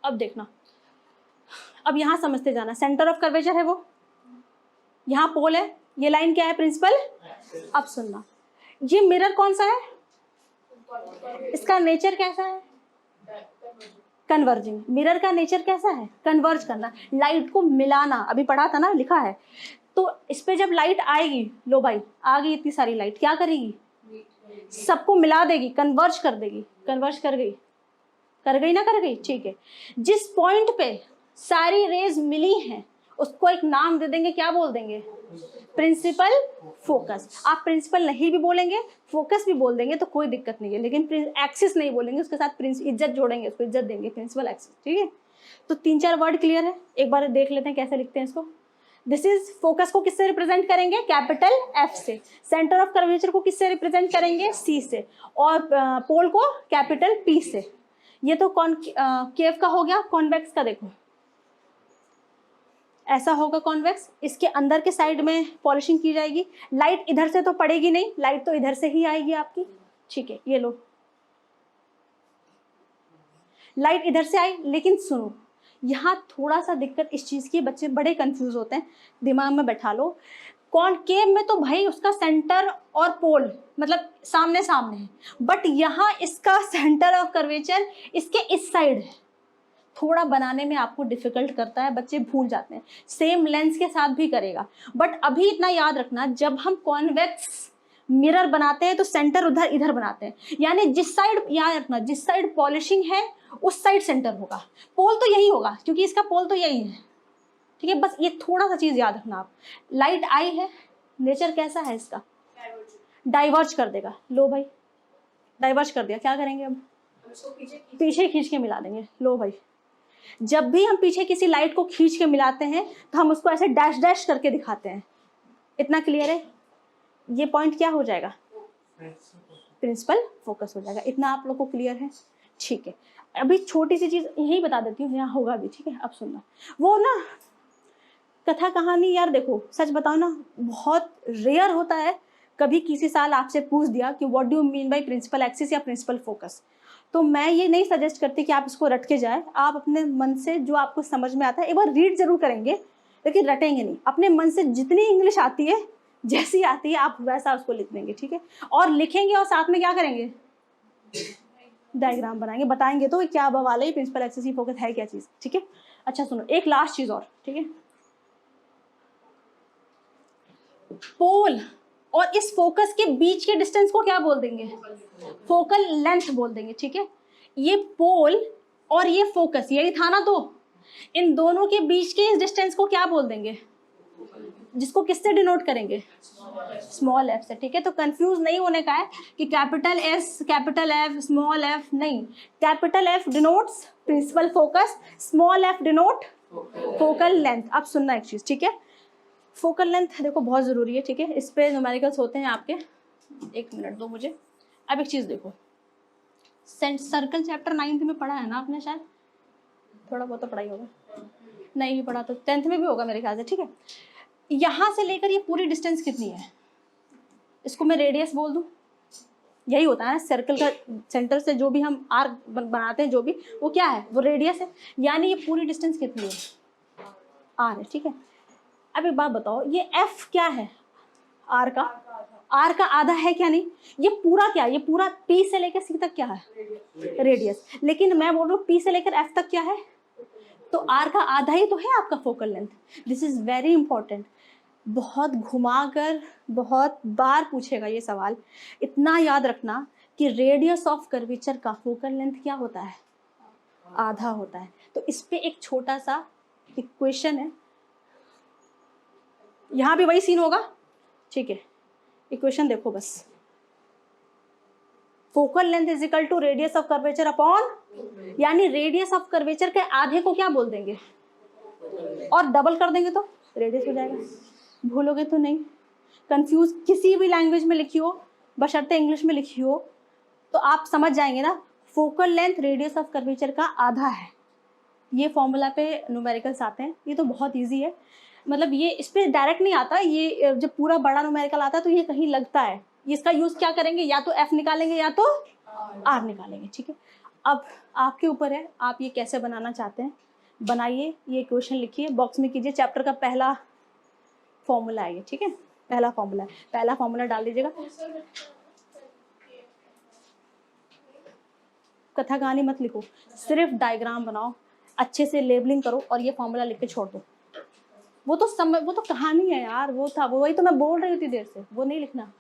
अब देखना, अब यहां समझते जाना, सेंटर ऑफ कर्वेचर है वो, यहाँ पोल है, ये लाइन क्या है, प्रिंसिपल। अब सुनना, ये मिरर कौन सा है, इसका नेचर कैसा है, कन्वर्जिंग। मिरर का नेचर कैसा है, कन्वर्ज करना, लाइट को मिलाना, अभी पढ़ा था ना, लिखा है। तो इस पे जब लाइट आएगी, लो भाई आ गई इतनी सारी लाइट, क्या करेगी, सबको मिला देगी, कन्वर्ज कर देगी। कन्वर्ज कर गई, कर गई ना, कर गई। ठीक है, जिस पॉइंट पे सारी रेज मिली हैं उसको एक नाम दे देंगे, क्या बोल देंगे, प्रिंसिपल फोकस। आप प्रिंसिपल नहीं भी बोलेंगे, फोकस भी बोल देंगे तो कोई दिक्कत नहीं है, लेकिन एक्सिस नहीं बोलेंगे, उसके साथ इज्जत जोड़ेंगे, उसको इज्जत देंगे, प्रिंसिपल एक्सिस। ठीक है, तो 3-4 वर्ड क्लियर है, एक बार देख लेते हैं कैसे लिखते हैं इसको। दिस इज, फोकस को किससे रिप्रेजेंट करेंगे, कैपिटल F से। सेंटर ऑफ कर्वेचर को किससे रिप्रेजेंट करेंगे, C से। और पोल को कैपिटल P से। ये तो केव का हो गया। कॉन्वेक्स का देखो, ऐसा होगा कॉन्वेक्स, इसके अंदर के साइड में पॉलिशिंग की जाएगी, लाइट इधर से तो पड़ेगी नहीं, लाइट तो इधर से ही आएगी आपकी। ठीक है, ये लो, लाइट इधर से आई, लेकिन सुनो यहाँ थोड़ा सा दिक्कत इस चीज की, बच्चे बड़े कंफ्यूज होते हैं, दिमाग में बैठा लो। कॉनकेव में तो भाई उसका सेंटर और पोल मतलब सामने सामने है, बट यहाँ इसका सेंटर ऑफ कर्वेचर इसके इस साइड है, थोड़ा बनाने में आपको डिफिकल्ट करता है, बच्चे भूल जाते हैं। सेम लेंस के साथ भी करेगा, बट अभी इतना याद रखना, जब हम कॉन्वेक्स मिरर बनाते हैं तो सेंटर उधर इधर बनाते हैं, यानी जिस साइड, याद रखना, जिस साइड पॉलिशिंग है उस साइड सेंटर होगा, पोल तो यही होगा क्योंकि इसका पोल तो यही है। ठीक है, बस ये थोड़ा सा चीज याद रखना आप। लाइट आई है, नेचर कैसा है इसका, डाइवर्ज कर देगा। लो भाई, डाइवर्ज कर दिया, क्या करेंगे अब, पीछे खींच के मिला देंगे। लो भाई, जब भी हम पीछे किसी लाइट को खींच के मिलाते हैं तो हम उसको ऐसे डैश डैश करके दिखाते हैं। इतना क्लियर है, ये पॉइंट क्या हो जाएगा, प्रिंसिपल फोकस हो जाएगा। इतना आप लोग को क्लियर है? ठीक है, अभी छोटी सी चीज यही बता देती हूँ, यहाँ होगा भी। ठीक है, अब सुनना, वो ना कथा कहानी, यार देखो सच बताओ ना, बहुत रेयर होता है, कभी किसी साल आपसे पूछ दिया कि what do you mean by principal axis या प्रिंसिपल फोकस, तो मैं ये नहीं सजेस्ट करती कि आप इसको रट के जाए। आप अपने मन से जो आपको समझ में आता है एक बार रीड जरूर करेंगे, लेकिन रटेंगे नहीं। अपने मन से जितनी इंग्लिश आती है, जैसी आती है, आप वैसा उसको लिख देंगे। ठीक है, और लिखेंगे और साथ में क्या करेंगे, डायग्राम बनाएंगे, बताएंगे तो क्या बवाल है, प्रिंसिपल एक्सिस ही फोकस है क्या चीज। ठीक है, अच्छा सुनो, एक लास्ट चीज और। ठीक है, पोल और इस फोकस के बीच के डिस्टेंस को क्या बोल देंगे, फोकल लेंथ बोल देंगे। ठीक है, ये पोल और ये फोकस यही था ना, तो इन दोनों के बीच के इस डिस्टेंस को क्या बोल देंगे, जिसको किससे डिनोट करेंगे, स्मॉल एफ से। ठीक है, तो कंफ्यूज नहीं होने का है कि capital S, capital F, small F, नहीं, capital F denotes principal focus, small F denote focal length. अब सुनना एक चीज, ठीक है, फोकल लेंथ देखो बहुत जरूरी है। ठीक है, इस पे न्यूमेरिकल्स होते हैं आपके, 1 मिनट दो मुझे। अब एक चीज देखो, सर्कल चैप्टर 9th में पढ़ा है ना आपने, शायद थोड़ा बहुत तो पढ़ाई होगा, नहीं भी पढ़ा तो 10th में भी होगा मेरे ख्याल से। ठीक है, यहाँ से लेकर ये पूरी डिस्टेंस कितनी है, इसको मैं रेडियस बोल दूं, यही होता है ना, सर्कल का सेंटर से जो भी हम आर्क बनाते हैं, जो भी वो क्या है, वो रेडियस है। यानी ये पूरी डिस्टेंस कितनी है, आर है, ठीक है। अब एक बात बताओ, ये एफ क्या है, आर का, आर का आधा है क्या, नहीं, ये पूरा क्या, ये पूरा पी से लेकर सी तक क्या है, रेडियस। लेकिन मैं बोल रहा हूँ पी से लेकर एफ तक क्या है, तो आर का आधा ही तो है आपका focal length. This is very important, बहुत घुमाकर बहुत बार पूछेगा ये सवाल। इतना याद रखना कि रेडियस ऑफ कर्वेचर का फोकल लेंथ क्या होता है, आधा होता है। तो इस पे एक छोटा सा इक्वेशन है, यहाँ भी वही सीन होगा, ठीक है। इक्वेशन देखो बस, focal length is equal to radius of curvature upon, यानी रेडियस ऑफ कर्वेचर के आधे को क्या बोल देंगे, और डबल कर देंगे तो रेडियस हो जाएगा। भूलोगे तो नहीं, कंफ्यूज किसी भी लैंग्वेज में लिखी हो, बशर्ते इंग्लिश में लिखी हो, तो आप समझ जाएंगे ना, focal length radius of curvature का आधा है। ये फॉर्मूला पे न्यूमेरिकल्स आते हैं, ये तो बहुत इजी है, मतलब ये इस पर डायरेक्ट नहीं आता, ये जब पूरा बड़ा न्यूमेरिकल आता है तो ये कहीं लगता है। इसका यूज क्या करेंगे, या तो एफ निकालेंगे या तो आर निकालेंगे, ठीक है। अब आपके ऊपर है, आप ये कैसे बनाना चाहते हैं बनाइए, ये क्वेश्चन लिखिए, बॉक्स में कीजिए, चैप्टर का पहला फॉर्मूला है ये, ठीक है, पहला फॉर्मूला है, पहला फॉर्मूला डाल दीजिएगा। कथा कहानी मत लिखो, सिर्फ डायग्राम बनाओ, अच्छे से लेबलिंग करो और ये फॉर्मूला लिख के छोड़ दो। वो तो कहानी है यार, वो था, वो वही तो मैं बोल रही थी देर से, वो नहीं लिखना,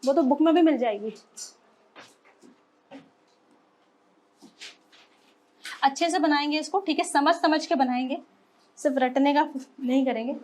वो तो बुक में भी मिल जाएगी। अच्छे से बनाएंगे इसको, ठीक है, समझ समझ के बनाएंगे, सिर्फ रटने का नहीं करेंगे।